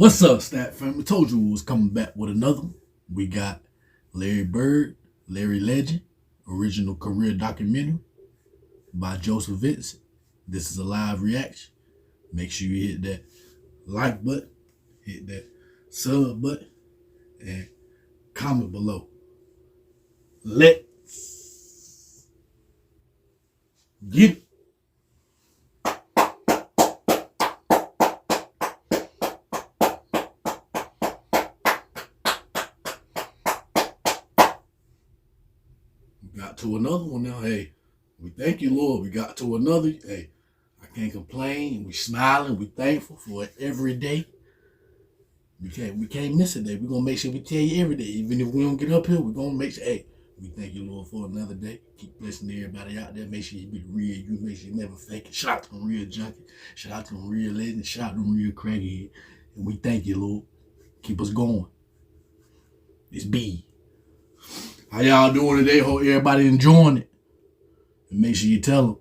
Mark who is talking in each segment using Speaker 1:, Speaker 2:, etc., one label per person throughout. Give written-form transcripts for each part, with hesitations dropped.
Speaker 1: What's up, Stat Family? Told you we was coming back with another one. We got Larry Bird, Larry Legend, original career documentary by Joseph Vincent. This is a live reaction. Make sure you hit that like button, hit that sub button, and comment below. Let's get it. Got to another one now. Hey, we thank you, Lord. We got to another. Hey, I can't complain. We smiling. We thankful for it every day. We can't miss a day. We're gonna make sure we tell you every day. Even if we don't get up here, we're gonna make sure. Hey, we thank you, Lord, for another day. Keep blessing everybody out there. Make sure you be the real you. Make sure you never fake it. Shout out to them real junkies. Shout out to them real legends. Shout out to them real crackhead. And we thank you, Lord. Keep us going. It's B. How y'all doing today? Hope everybody enjoying it. And make sure you tell them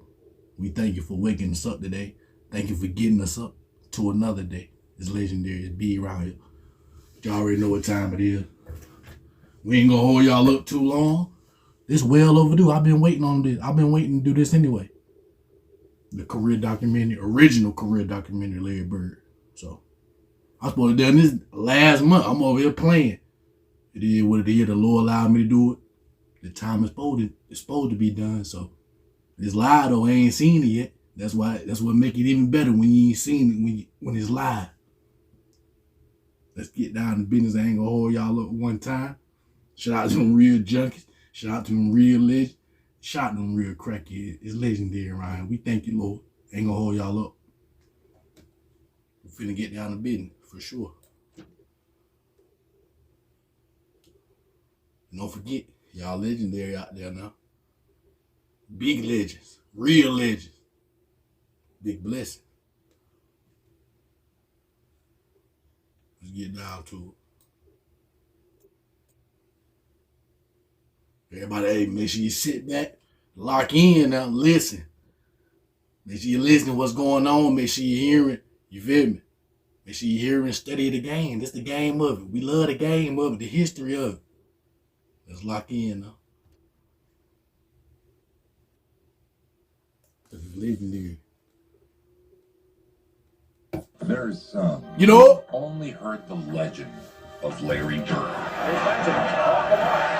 Speaker 1: we thank you for waking us up today. Thank you for getting us up to another day. It's legendary. It's B around here. Y'all already know what time it is. We ain't gonna hold y'all up too long. This well overdue. I've been waiting on this. I've been waiting to do this anyway. The career documentary, original career documentary, Larry Bird. So I was supposed to have done this last month. I'm over here playing. It is what it is. The Lord allowed me to do it. The time is supposed to be done. So it's live though. I ain't seen it yet. That's what make it even better when you ain't seen it when it's live. Let's get down to business. I ain't gonna hold y'all up one time. Shout out to them real junkies. Shout out to them real legends. Shout out to them real crackheads. It's legendary around here. We thank you, Lord. Ain't gonna hold y'all up. We finna get down to business for sure. And don't forget, y'all legendary out there now. Big legends. Real legends. Big blessing. Let's get down to it. Everybody, hey, make sure you sit back, lock in now, listen. Make sure you listen to what's going on. Make sure you hear it. You feel me? Make sure you hear and study the game. That's the game of it. We love the game of it, the history of it. Let's lock in now. This is legendary.
Speaker 2: There's some.
Speaker 1: You know?
Speaker 2: Only heard the legend of Larry Bird.
Speaker 3: Here's Benton off the mark.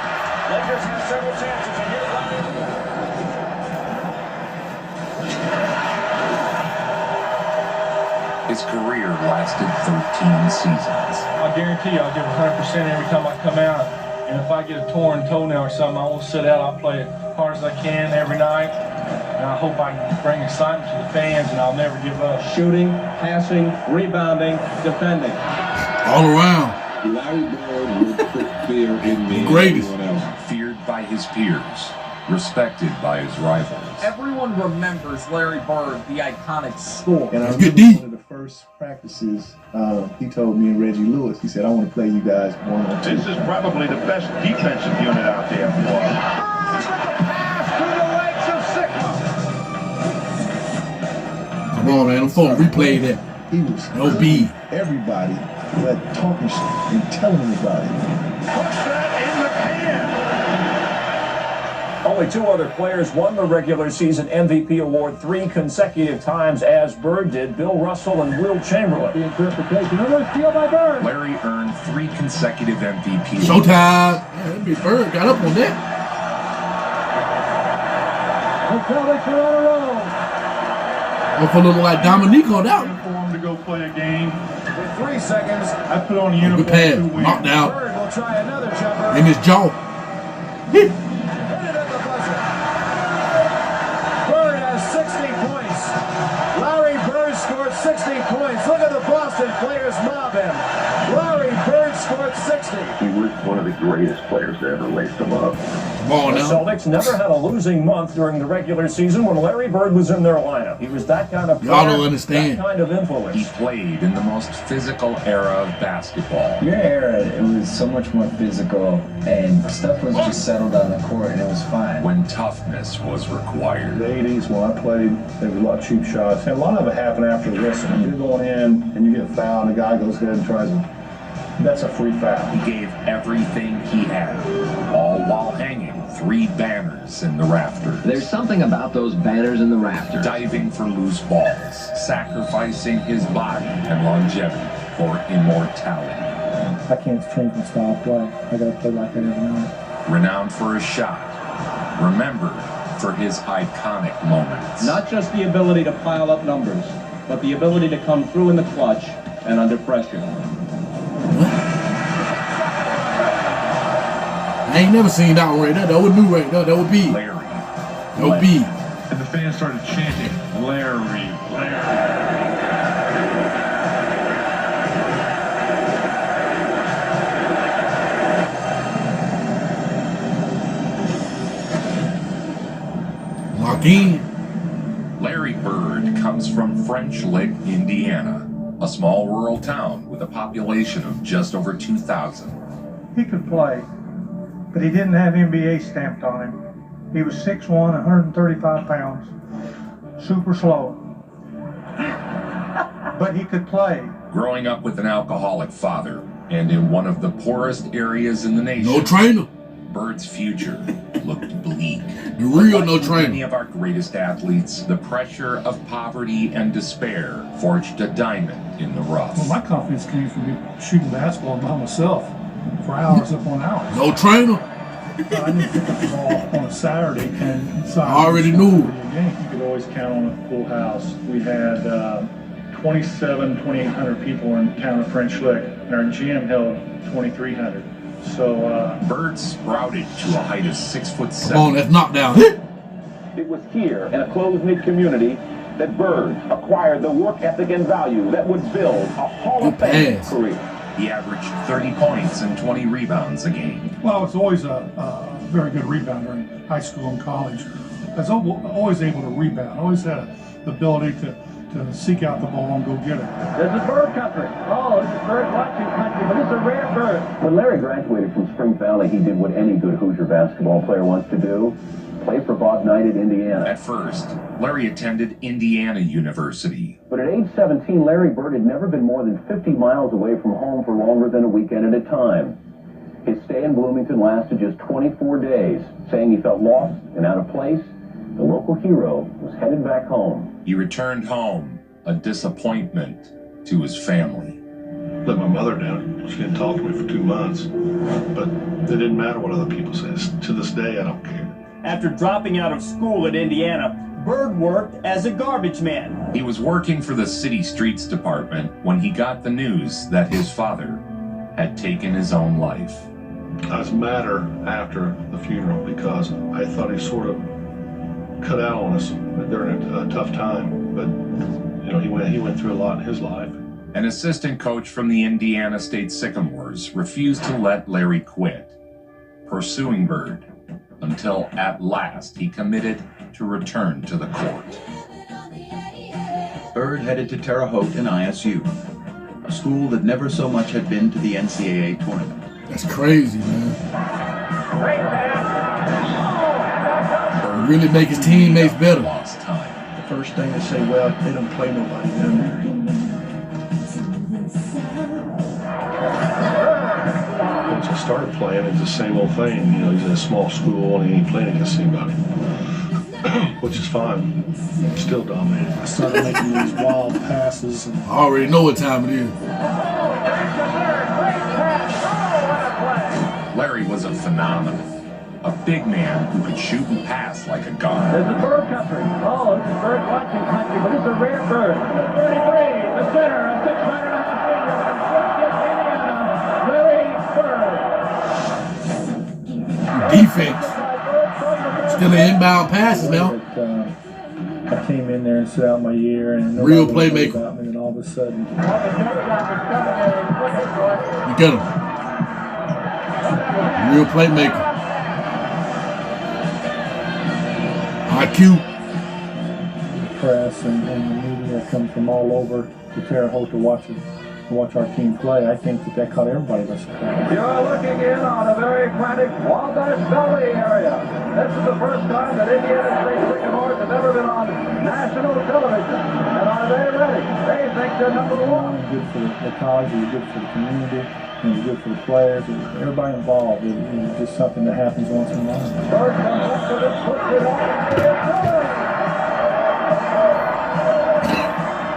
Speaker 3: Lakers have several chances, and here's Larry.
Speaker 2: His career lasted 13 seasons.
Speaker 4: I guarantee you I'll give 100% every time I come out. And if I get a torn toenail or something, I won't sit out. I'll play as hard as I can every night. And I hope I can bring excitement to the fans, and I'll never give up.
Speaker 5: Shooting, passing, rebounding, defending.
Speaker 1: All around.
Speaker 6: Larry Bird would put fear in me.
Speaker 1: Greatest.
Speaker 2: Feared by his peers, respected by his rivals.
Speaker 7: Everyone remembers Larry Bird, the iconic score.
Speaker 5: And I
Speaker 1: Good
Speaker 5: remember
Speaker 1: D.
Speaker 5: one of the first practices, he told me and Reggie Lewis, he said, I want to play you guys 1-on-2.
Speaker 8: This is probably the best defensive unit out there.
Speaker 1: Come on, man. I'm for replay that.
Speaker 5: He was
Speaker 1: No B.
Speaker 5: everybody, but talking shit and telling everybody.
Speaker 8: Push that in the can.
Speaker 3: Only two other players won the regular season MVP award 3 consecutive times, as Bird did. Bill Russell and Will Chamberlain.
Speaker 5: The interpretation. Another steal by Bird.
Speaker 2: Larry earned 3 consecutive MVPs.
Speaker 1: Showtime. Yeah, that big Bird got up on that.
Speaker 5: Until they turn on a roll.
Speaker 1: Motherfucker look like Dominique on that one.
Speaker 8: For him to go play a game.
Speaker 3: With 3 seconds,
Speaker 8: I put on a
Speaker 1: Good
Speaker 8: uniform
Speaker 1: pass.
Speaker 8: to win.
Speaker 1: Knocked out.
Speaker 3: Bird will try another jumper.
Speaker 1: In his jaw.
Speaker 3: Hit it at the buzzer. Bird has 60 points. Larry Bird scored 60 points. Look at the Boston players mob him. Larry Bird scored 60.
Speaker 2: He was one of the greatest players to ever lace them up.
Speaker 1: Come on
Speaker 3: The
Speaker 1: now.
Speaker 3: Celtics never had a losing month during the regular season when Larry Bird was in their lineup. He was that kind of player,
Speaker 1: Y'all don't understand.
Speaker 3: that kind of influence.
Speaker 2: He played in the most physical era of basketball.
Speaker 9: Your era, it was so much more physical, and stuff was just settled on the court, and it was fine.
Speaker 2: When toughness was required.
Speaker 5: In the 80s, when I played, there was a lot of cheap shots. And a lot of it happened after the whistle. You're going in and you get fouled, and the guy goes ahead and tries to. That's a free foul.
Speaker 2: He gave everything he had, all while hanging 3 banners in the rafters.
Speaker 10: There's something about those banners in the rafters.
Speaker 2: Diving for loose balls, sacrificing his body and longevity for immortality.
Speaker 4: I can't change my style of play. I gotta play like that every night.
Speaker 2: Renowned for his shot, remembered for his iconic moments.
Speaker 7: Not just the ability to pile up numbers, but the ability to come through in the clutch and under pressure.
Speaker 1: I ain't never seen that one right there. That would new right there. That would be.
Speaker 2: Larry.
Speaker 1: That would be.
Speaker 8: And the fans started chanting, Larry, Larry.
Speaker 1: Lock in.
Speaker 2: Larry Bird comes from French Lick, Indiana, a small rural town with a population of just over 2,000.
Speaker 4: He could play, but he didn't have NBA stamped on him. He was 6'1", 135 pounds, super slow. But he could play.
Speaker 2: Growing up with an alcoholic father and in one of the poorest areas in the nation,
Speaker 1: No trainer.
Speaker 2: Bird's future looked bleak.
Speaker 1: The real no
Speaker 2: Many
Speaker 1: trainer.
Speaker 2: of our greatest athletes, the pressure of poverty and despair forged a diamond in the rough.
Speaker 4: Well, my confidence came from shooting basketball by myself for hours upon hours.
Speaker 1: No trainer.
Speaker 4: I didn't pick up the ball on a Saturday and
Speaker 1: I already knew.
Speaker 4: You could always count on a full house. We had 2,800 people in the town of French Lick, and our gym held 2,300. So,
Speaker 2: Bird sprouted to a height of 6'7".
Speaker 1: Come on, that's knockdown.
Speaker 3: It was here in a close-knit community that Bird acquired the work ethic and value that would build a Hall of Fame
Speaker 1: pass.
Speaker 3: career.
Speaker 2: He averaged 30 points and 20 rebounds a game.
Speaker 4: well, I was always a very good rebounder in high school and college. I was always able to rebound. I always had the ability to seek out the ball and go get it.
Speaker 3: This is bird country. Oh, this is bird watching country, but this is a rare bird. When Larry graduated from Spring Valley, he did what any good Hoosier basketball player wants to do. Play for Bob Knight at Indiana.
Speaker 2: At first, Larry attended Indiana University.
Speaker 3: But at age 17, Larry Bird had never been more than 50 miles away from home for longer than a weekend at a time. His stay in Bloomington lasted just 24 days. Saying he felt lost and out of place, the local hero was headed back home.
Speaker 2: He returned home, a disappointment to his family.
Speaker 5: Let my mother down. She didn't talk to me for 2 months. But it didn't matter what other people say. To this day, I don't care.
Speaker 3: After dropping out of school at Indiana, Bird worked as a garbage man.
Speaker 2: He was working for the city streets department when he got the news that his father had taken his own life.
Speaker 5: I was madder after the funeral because I thought he sort of cut out on us during a tough time. But you know, he went through a lot in his life.
Speaker 2: An assistant coach from the Indiana State Sycamores refused to let Larry quit, pursuing Bird until at last he committed to return to the court.
Speaker 11: Bird headed to Terre Haute and ISU, a school that never so much had been to the NCAA tournament.
Speaker 1: That's crazy, man. It really make his teammates better.
Speaker 2: Lost time.
Speaker 5: The first thing they say, well, they don't play nobody down there. Once I started playing, it's the same old thing. You know, he's in a small school and he ain't playing against anybody. Which is fine. Still dominated.
Speaker 4: I started making these wild passes. And
Speaker 1: I already know what time it is.
Speaker 2: Larry was a phenomenon. A big man who could shoot and pass like a guard.
Speaker 3: This is bird country. Oh, this is bird watching country, but this is a rare bird. 33, the center, a 600 Larry Bird.
Speaker 1: Defense. Still in inbound passes now.
Speaker 4: I came in there and sat out my year, and
Speaker 1: Real playmaker.
Speaker 4: about me, and all of a sudden,
Speaker 1: Look at him. Real playmaker. IQ.
Speaker 4: Press and the media come from all over to Terre Haute to watch our team play. I think that caught everybody by surprise.
Speaker 3: You're looking in on a very frantic Wabash Valley area. This is the first time that Indiana State Sycamores have ever been on national television. And are they ready? They think they're number one.
Speaker 4: It's good for the college, it's good for the community, and it's good for the players, and everybody involved. It's just something that happens once in a while.
Speaker 3: First contact for this puts it on.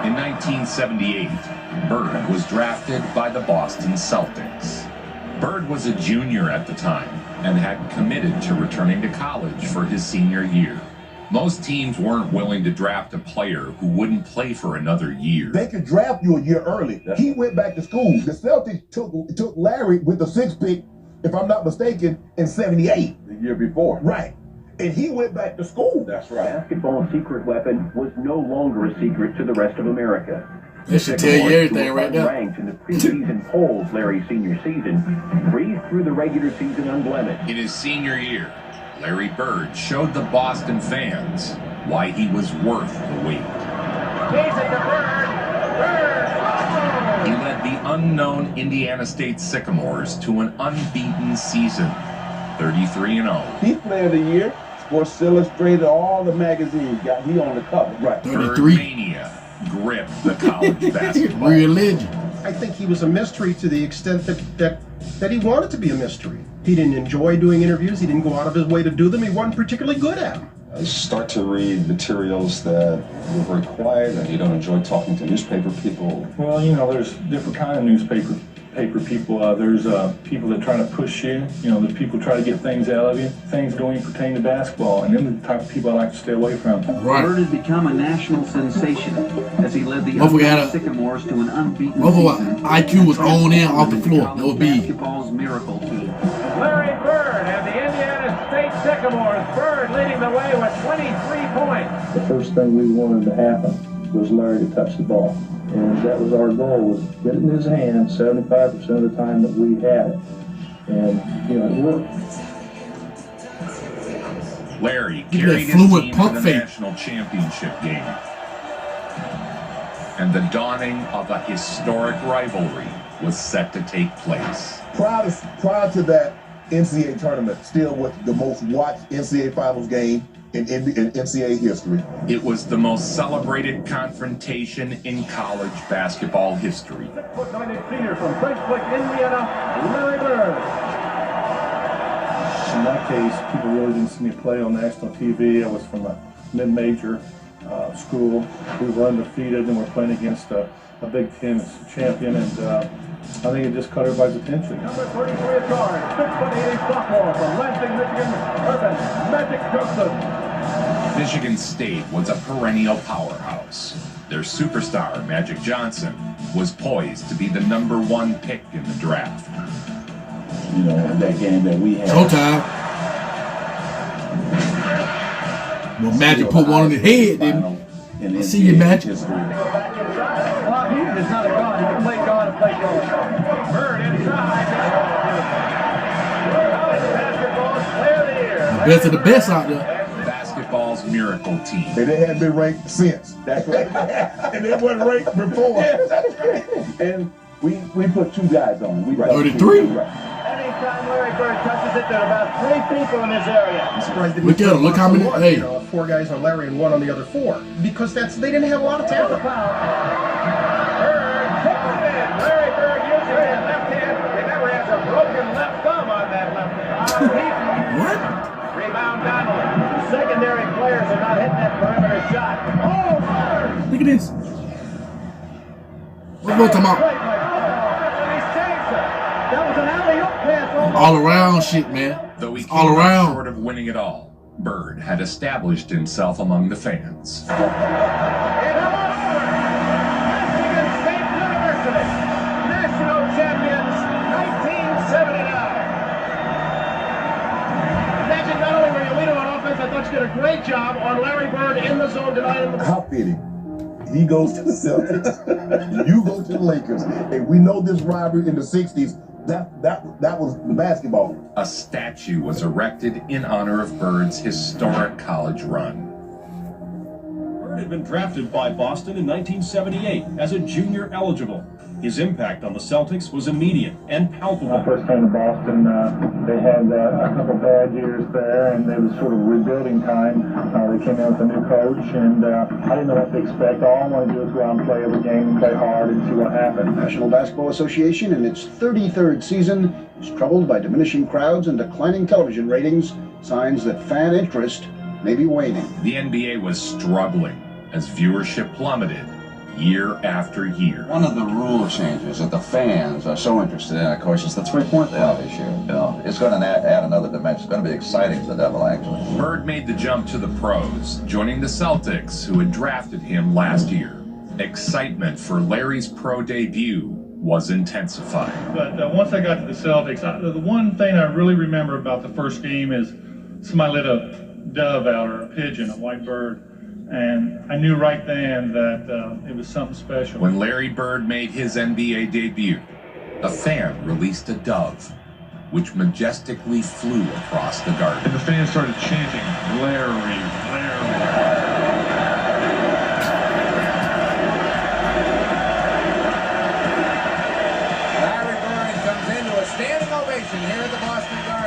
Speaker 2: In 1978, Bird was drafted by the Boston Celtics. Bird was a junior at the time and had committed to returning to college for his senior year. Most teams weren't willing to draft a player who wouldn't play for another year.
Speaker 12: They could draft you a year early. He went back to school. The Celtics took Larry with the 6th pick, if I'm not mistaken, in 78.
Speaker 6: The year before.
Speaker 12: Right. And he went back to school.
Speaker 6: That's right.
Speaker 3: Basketball's secret weapon was no longer a secret to the rest of America.
Speaker 1: This should tell you everything right now.
Speaker 3: Ranked in the preseason polls Larry's senior season, breezed through the regular season unblemished.
Speaker 2: In his senior year, Larry Bird showed the Boston fans why he was worth the wait. He led the unknown Indiana State Sycamores to an unbeaten season, 33-0.
Speaker 6: He Player of the Year, Sports Illustrated, all the magazines he on the cover. Right.
Speaker 1: 33.
Speaker 2: Bird mania gripped the college basketball.
Speaker 1: Real legend.
Speaker 13: I think he was a mystery to the extent that he wanted to be a mystery. He didn't enjoy doing interviews. He didn't go out of his way to do them. He wasn't particularly good at them.
Speaker 14: You start to read materials that you're very quiet and you don't enjoy talking to newspaper people.
Speaker 4: Well, there's different kind of newspaper people. There's people that try to push you. There's people try to get things out of you. Things don't even pertain to basketball, and them are the type of people I like to stay away from.
Speaker 1: Right.
Speaker 15: Bird has become a national sensation as he led the Sycamores to an unbeaten season.
Speaker 1: IQ was on in off the floor. That would be
Speaker 15: basketball's miracle team.
Speaker 3: Larry Bird and the Indiana State Sycamores. Bird leading the way with 23 points.
Speaker 4: The first thing we wanted to happen was Larry to touch the ball. And that was our goal, was get it in his hands 75% of the time that we had it. And, it worked.
Speaker 2: Larry carried his team to the national championship game. And the dawning of a historic rivalry was set to take place.
Speaker 12: Prior to that NCAA tournament, still was the most watched NCAA Finals game in NCAA history.
Speaker 2: It was the most celebrated confrontation in college basketball history.
Speaker 3: 6'9" senior from French Lick, Indiana, Larry Bird.
Speaker 4: In my case, people really didn't see me play on national TV. I was from a mid-major school. We were undefeated and we're playing against a Big Ten champion, and I think it just caught everybody's attention.
Speaker 3: Number 33 at guard, 6'8" sophomore from Lansing, Michigan, Urban Magic Johnson.
Speaker 2: Michigan State was a perennial powerhouse. Their superstar, Magic Johnson, was poised to be the #1 pick in the draft.
Speaker 6: That game that we had.
Speaker 1: Showtime. Well, Magic put one on his head, didn't he? I see you, Magic.
Speaker 3: He's not a god. He can play god and play god. Bird inside. Basketball's player of the year.
Speaker 1: The best of the best out there.
Speaker 2: Basketball's miracle team.
Speaker 12: And they hadn't been ranked since. That's right. And they weren't ranked before.
Speaker 6: And we put 2 guys on.
Speaker 1: 33.
Speaker 3: Anytime Larry Bird touches it, there are about 3 people in this area.
Speaker 13: I'm surprised they
Speaker 1: Look at him. Look how many. Hey.
Speaker 13: 4 guys on Larry and 1 on the other 4. Because they didn't have a lot of talent.
Speaker 3: Bird puts it in. Larry Bird using his left hand. He never has a broken left thumb on that left hand.
Speaker 1: What?
Speaker 3: Rebound Donnelly. Secondary players are not hitting that perimeter shot. Oh, Bird!
Speaker 1: Look at this. What are we talking about?
Speaker 3: That was an alley-oop pass.
Speaker 1: All around shit, man.
Speaker 2: Though he
Speaker 1: all
Speaker 2: came
Speaker 1: around.
Speaker 2: up short of winning it all, Bird had established himself among the fans.
Speaker 3: Michigan State University, national champions, 1979. Imagine not only were you leading on offense, I thought you did a great job on Larry Bird in the zone tonight.
Speaker 12: How fitting. He goes to the Celtics, you go to the Lakers, and we know this rivalry in the 60s That was the basketball.
Speaker 2: A statue was erected in honor of Bird's historic college run.
Speaker 16: Bird had been drafted by Boston in 1978 as a junior eligible. His impact on the Celtics was immediate and palpable.
Speaker 17: When I first came to Boston, they had a couple bad years there, and it was sort of rebuilding time. They came in with a new coach, and I didn't know what to expect. All I wanted to do was go out and play every game and play hard and see what happened.
Speaker 18: National Basketball Association, in its 33rd season, is troubled by diminishing crowds and declining television ratings, signs that fan interest may be waning.
Speaker 2: The NBA was struggling as viewership plummeted year after year.
Speaker 11: One of the rule changes that the fans are so interested in, of course, is the three-point play this year. You know, it's going to add another dimension. It's going to be exciting to the Devil, actually.
Speaker 2: Bird made the jump to the pros, joining the Celtics, who had drafted him last year. Excitement for Larry's pro debut was intensifying.
Speaker 19: But once I got to the Celtics, the one thing I really remember about the first game is somebody lit a dove out, or a pigeon, a white bird. And I knew right then that it was something special.
Speaker 2: When Larry Bird made his NBA debut, a fan released a dove, which majestically flew across the garden.
Speaker 8: And the fans started chanting, Larry, Larry.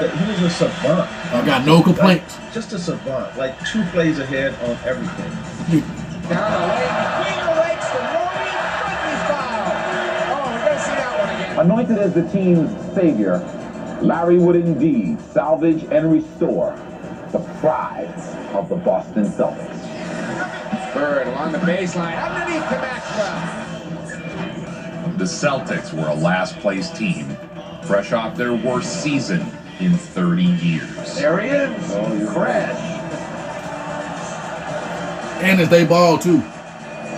Speaker 13: He was a savant.
Speaker 1: I got no complaints.
Speaker 13: Like, just a savant, like 2 plays ahead on everything.
Speaker 20: Down the lane, between the legs to Rory, quickly foul. Oh, we're going to see that one again.
Speaker 3: Anointed as the team's savior, Larry would indeed salvage and restore the pride of the Boston Celtics.
Speaker 20: Bird along the baseline, underneath the Maxwell.
Speaker 2: The Celtics were a last-place team, fresh off their worst season in 30 years.
Speaker 20: There he is. Oh, you crash.
Speaker 1: And as they ball, too.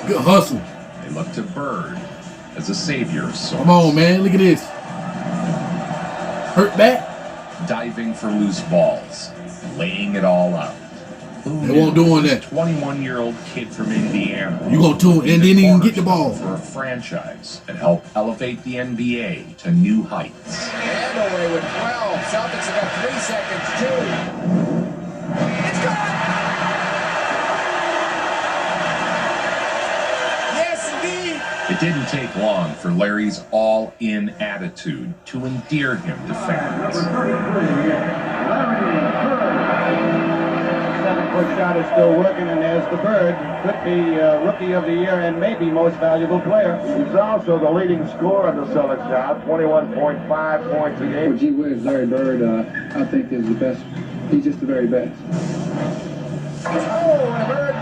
Speaker 1: Good hustle.
Speaker 2: They look to Bird as a savior of sorts.
Speaker 1: Come on, man. Look at this. Hurt back.
Speaker 2: Diving for loose balls. Laying it all out.
Speaker 1: They won't doing that.
Speaker 2: 21-year-old kid from Indiana.
Speaker 1: You gonna tune and then even get the ball.
Speaker 2: For a franchise that helped elevate the NBA to new heights.
Speaker 20: And away with 12. Celtics have got 3 seconds, too. It's gone! Yes, indeed!
Speaker 2: It didn't take long for Larry's all-in attitude to endear him to fans.
Speaker 7: Shot is still working, and there's the Bird. Could be Rookie of the Year and maybe most valuable player.
Speaker 12: He's also the leading scorer on the Celtics job, 21.5 points a game.
Speaker 17: Gee whiz, Larry Bird, I think is the best. He's just the very best.
Speaker 20: Oh, Bird!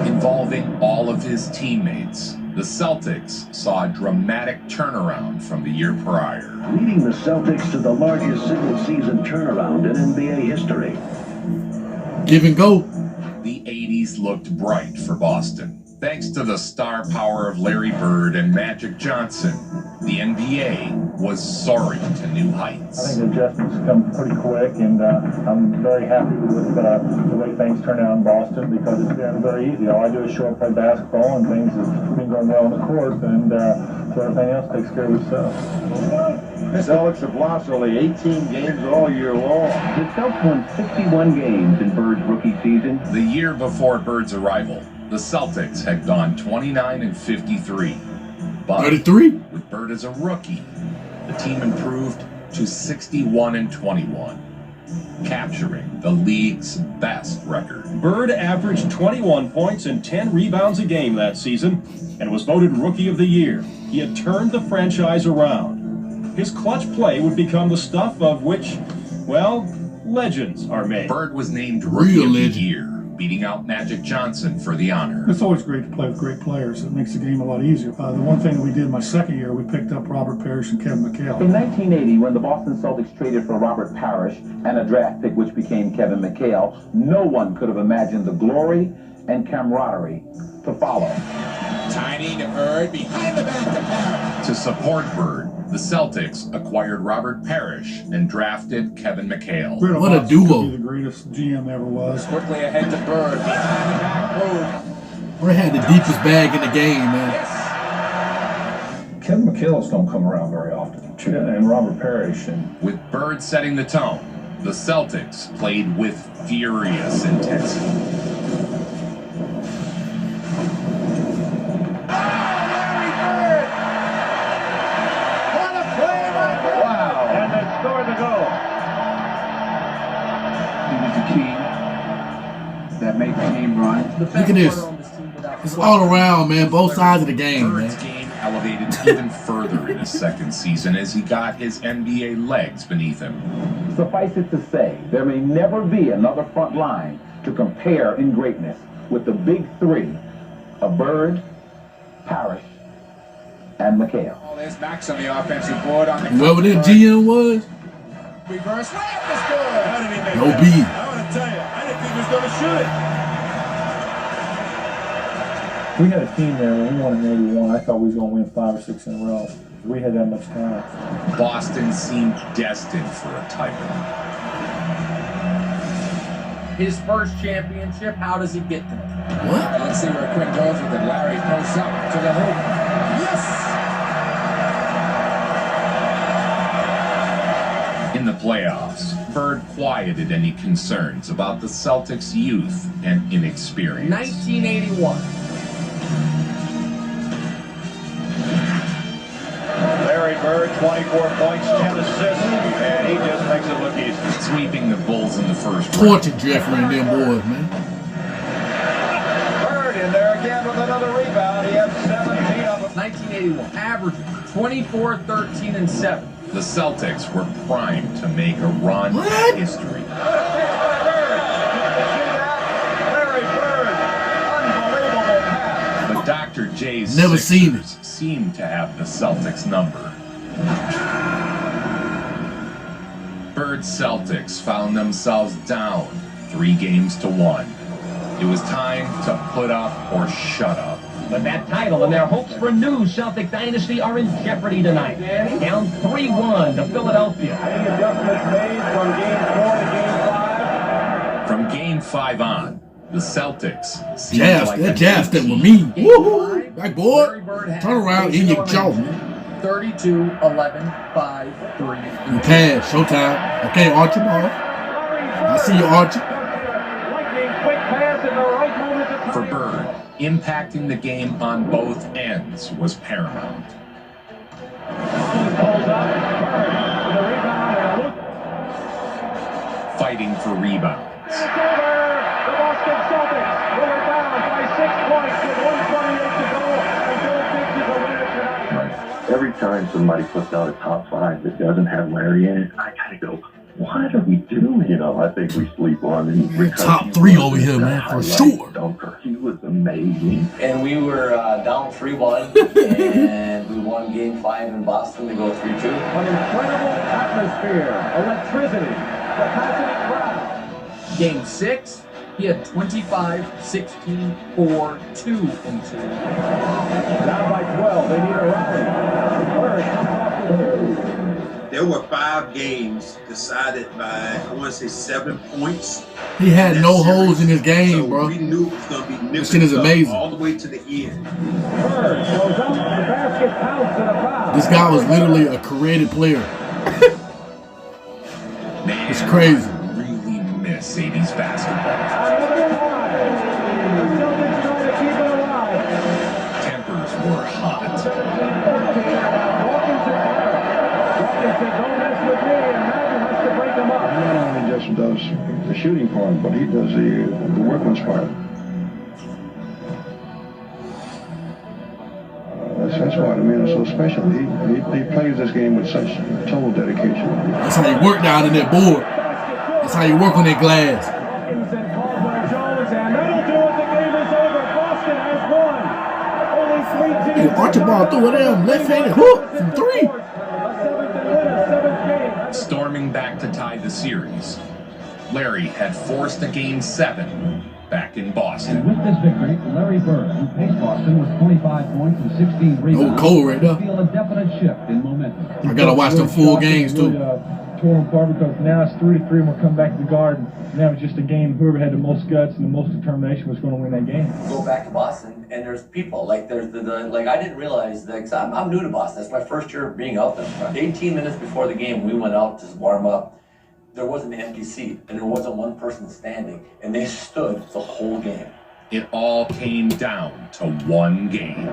Speaker 2: Involving all of his teammates, the Celtics saw a dramatic turnaround from the year prior.
Speaker 21: Leading the Celtics to the largest single-season turnaround in NBA history.
Speaker 1: Give and go.
Speaker 2: The 80s looked bright for Boston. Thanks to the star power of Larry Bird and Magic Johnson, the NBA was soaring to new heights.
Speaker 17: I think the adjustments come pretty quick, and I'm very happy with the way things turn out in Boston, because it's been very easy. All I do is show up, play basketball, and things have been going well on the court, and so everything else takes care of itself.
Speaker 12: The Celtics have lost only 18 games all year long.
Speaker 3: The Celtics won 61 games in Bird's rookie season.
Speaker 2: The year before Bird's arrival, the Celtics had gone 29-53. But
Speaker 1: 33?
Speaker 2: With Bird as a rookie, the team improved to 61-21, capturing the league's best record.
Speaker 16: Bird averaged 21 points and 10 rebounds a game that season and was voted Rookie of the Year. He had turned the franchise around. His clutch play would become the stuff of which, well, legends are made.
Speaker 2: Bird was named Rookie of the Year, beating out Magic Johnson for the honor.
Speaker 22: It's always great to play with great players. It makes the game a lot easier. The one thing that we did my second year, we picked up Robert Parrish and Kevin McHale.
Speaker 3: In 1980, when the Boston Celtics traded for Robert Parrish and a draft pick which became Kevin McHale, no one could have imagined the glory and camaraderie to follow.
Speaker 20: Tiny to Bird, behind the back to Parrish.
Speaker 2: To support Bird, the Celtics acquired Robert Parrish and drafted Kevin McHale.
Speaker 1: What a duo.
Speaker 22: Could be the greatest GM ever was.
Speaker 20: Quickly ahead to Bird, behind the back move.
Speaker 1: Bird had the deepest bag in the game, man.
Speaker 20: Yes.
Speaker 14: Kevin McHale's don't come around very often. And Robert Parrish.
Speaker 2: With Bird setting the tone, the Celtics played with furious intensity.
Speaker 21: And they scored the goal.
Speaker 15: He was the key that made the game run.
Speaker 1: Look at this. It's all around, man. Both sides of the game,
Speaker 2: Bird's
Speaker 1: man.
Speaker 2: game elevated even further in his second season as he got his NBA legs beneath him.
Speaker 3: Suffice it to say, there may never be another front line to compare in greatness with the big three of Bird, Parrish, and McHale.
Speaker 20: There's Max on the offensive board. On the
Speaker 1: Whoever that GM was,
Speaker 20: reverse layup is good. How did he make
Speaker 1: no
Speaker 20: that?
Speaker 1: B.
Speaker 20: I want to tell you, I didn't think he was going to shoot it.
Speaker 17: We had a team there when we won in '81. I thought we was going to win 5 or 6 in a row. We had that much talent.
Speaker 2: Boston seemed destined for a title.
Speaker 9: His first championship, how does he get to it?
Speaker 1: What?
Speaker 20: Let's see where Quinn goes with it. Larry posts up to the hoop. Yes!
Speaker 2: In the playoffs, Bird quieted any concerns about the Celtics' youth and inexperience.
Speaker 9: 1981.
Speaker 21: Larry Bird, 24 points, 10 assists, and he just makes it look easy.
Speaker 2: Sweeping the Bulls in the first round.
Speaker 1: Tortured Jeffrey and them boys, man.
Speaker 21: Bird in there again with another rebound. He had 17 of them.
Speaker 9: 1981, averaging 24, 13, and 7.
Speaker 2: The Celtics were primed to make a run at history.
Speaker 21: Larry Bird, unbelievable pass.
Speaker 2: But Dr. J's
Speaker 1: Never seen it.
Speaker 2: seemed to have the Celtics number. Bird's Celtics found themselves down 3-1. It was time to put up or shut up.
Speaker 10: But that title and their hopes for a new Celtic dynasty are in jeopardy tonight. Down 3-1 to Philadelphia.
Speaker 21: Any adjustments made from Game 4 to Game 5?
Speaker 2: From Game 5 on, the Celtics seemed
Speaker 1: Jazz,
Speaker 2: like
Speaker 1: that
Speaker 2: a
Speaker 1: jazz
Speaker 2: new
Speaker 1: that with
Speaker 2: team.
Speaker 1: me. Woohoo! Back board. Turn around in your jaw, man.
Speaker 9: 32, 11, 5, 3.
Speaker 1: You pass. Showtime. Okay, Archibald. I see you, Archie.
Speaker 21: Lightning quick pass in the right moment to
Speaker 2: For Bird, impacting the game on both ends was paramount. Fighting for rebounds.
Speaker 21: It's over. The Boston Celtics will rebound by 6 points with 1:28 to go, and Joe Biggs is a winner tonight. Every time somebody puts out a top 5 that doesn't have Larry in it, I gotta go, what are we doing? You know, I think we sleep on him.
Speaker 1: Top 3 over here, man, for sure.
Speaker 21: Dunker. He was amazing.
Speaker 23: And we were down 3-1, and we won Game 5 in Boston to go 3-2.
Speaker 3: An incredible atmosphere, electricity, capacity crowd.
Speaker 9: Game 6, he had 25, 16, 4, 2, and 2.
Speaker 3: Down by 12, they need a rally. Bird comes off the move.
Speaker 24: There were 5 games decided by, I want to say 7 points.
Speaker 1: He had no holes in his game,
Speaker 24: So
Speaker 1: bro.
Speaker 24: we knew it was going to be
Speaker 1: This shit is amazing.
Speaker 24: all the way to the end.
Speaker 3: Bird goes up, the basket counts and a foul.
Speaker 1: This guy was literally a created player.
Speaker 2: Man,
Speaker 1: It's crazy.
Speaker 2: I really miss 80s basketball. Tempers were hot.
Speaker 14: He not only just does the shooting part, but he does the workman's part. That's why the man is so special. He plays this game with such total dedication.
Speaker 1: That's how you work down in that board. That's how you work on that glass. And Archibald threw it down left-handed hook from 3.
Speaker 2: Storming back to tie the series, Larry had forced a Game 7 back in Boston.
Speaker 10: And with this victory, Larry Bird, who paced Boston with 25 points and 16 rebounds,
Speaker 1: Cole right there.
Speaker 10: feel a definite shift in momentum.
Speaker 1: I gotta watch the full games too.
Speaker 17: Tore him apart because now it's 3-3 and we'll come back to the Garden. Now it's just a game. Whoever had the most guts and the most determination was going to win that game.
Speaker 23: Go back to Boston, and there's people like there's like I didn't realize that, 'cause I'm new to Boston. That's my first year being out there. 18 minutes before the game, we went out to warm up. There wasn't an empty seat, and there wasn't one person standing, and they stood the whole game.
Speaker 2: It all came down to one game.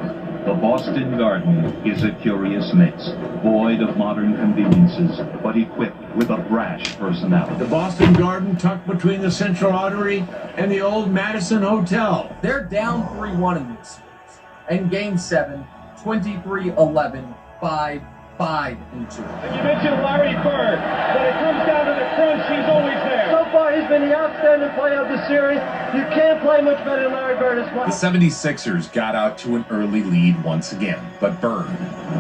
Speaker 4: The Boston Garden is a curious mix, void of modern conveniences, but equipped with a brash personality.
Speaker 5: The Boston Garden tucked between the Central Artery and the old Madison Hotel.
Speaker 9: They're down 3-1 in this series. And Game 7, 23-11, 5-5-2.
Speaker 10: You mentioned Larry Bird. When it comes down to the crunch, he's always there. So far, he's been the outstanding player of the series. You can't play much better than Larry Bird.
Speaker 2: The 76ers got out to an early lead once again, but Bird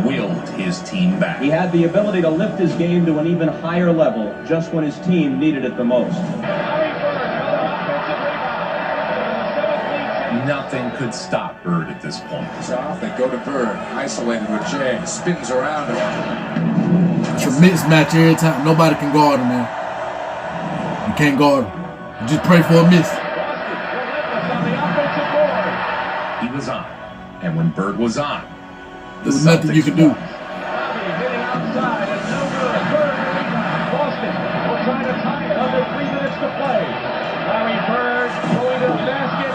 Speaker 2: willed his team back.
Speaker 7: He had the ability to lift his game to an even higher level just when his team needed it the most.
Speaker 2: Nothing could stop Bird at this point.
Speaker 20: So off they go to Bird, isolated with Jay, spins around him.
Speaker 1: It's a mismatch every time. Nobody can guard him, man. You can't guard him. You just pray for a miss.
Speaker 2: He was on, and when Bird was on,
Speaker 1: there was nothing you could do.
Speaker 10: Boston will try to tie it under 3 minutes to play. Larry Bird going to the basket.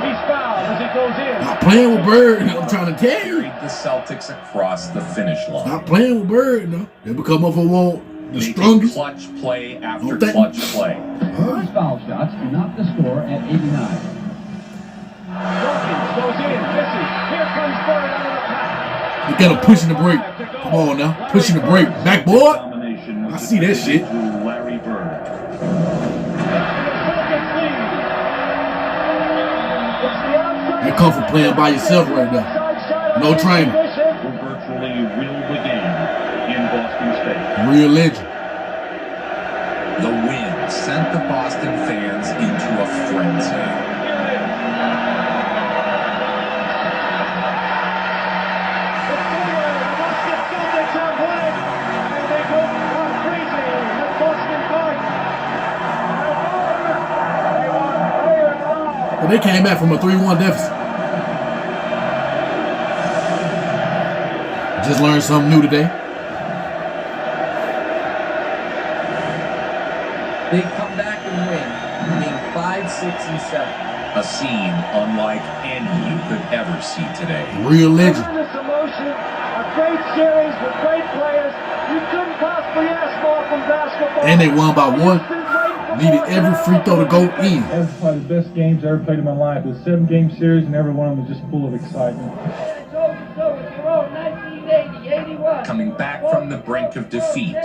Speaker 10: He's fouled as he goes in.
Speaker 1: Not playing with Bird, I'm trying to tell you.
Speaker 2: Carried the Celtics across the finish line.
Speaker 1: Not playing with Bird, no. They become up for one, the
Speaker 2: Making
Speaker 1: strongest.
Speaker 2: clutch play after clutch play.
Speaker 10: Bird's foul shots do not the score at 89. Dawkins goes in, misses. Here comes Bird out of the pack.
Speaker 1: You got him pushing the break. Come on now, pushing the break. Backboard. I see that shit.
Speaker 4: Larry Bird.
Speaker 1: That come from playing by yourself right now. No training.
Speaker 4: Who virtually willed the game in Boston State.
Speaker 1: Real legend.
Speaker 2: The win sent the Boston fans into a frenzy.
Speaker 1: But they came back from a 3-1 deficit. Just learned something new today.
Speaker 9: They come back and win, being 5, 6, and 7.
Speaker 2: A scene unlike any you could ever see today.
Speaker 1: Real legend.
Speaker 10: Tremendous emotion, a great series with great players. You couldn't possibly ask more from basketball.
Speaker 1: And they won by 1. Needed every free throw to go in.
Speaker 17: That was probably the best games I ever played in my life. It was a 7-game series, and every one of them was just full of excitement.
Speaker 2: Coming back from the brink of defeat,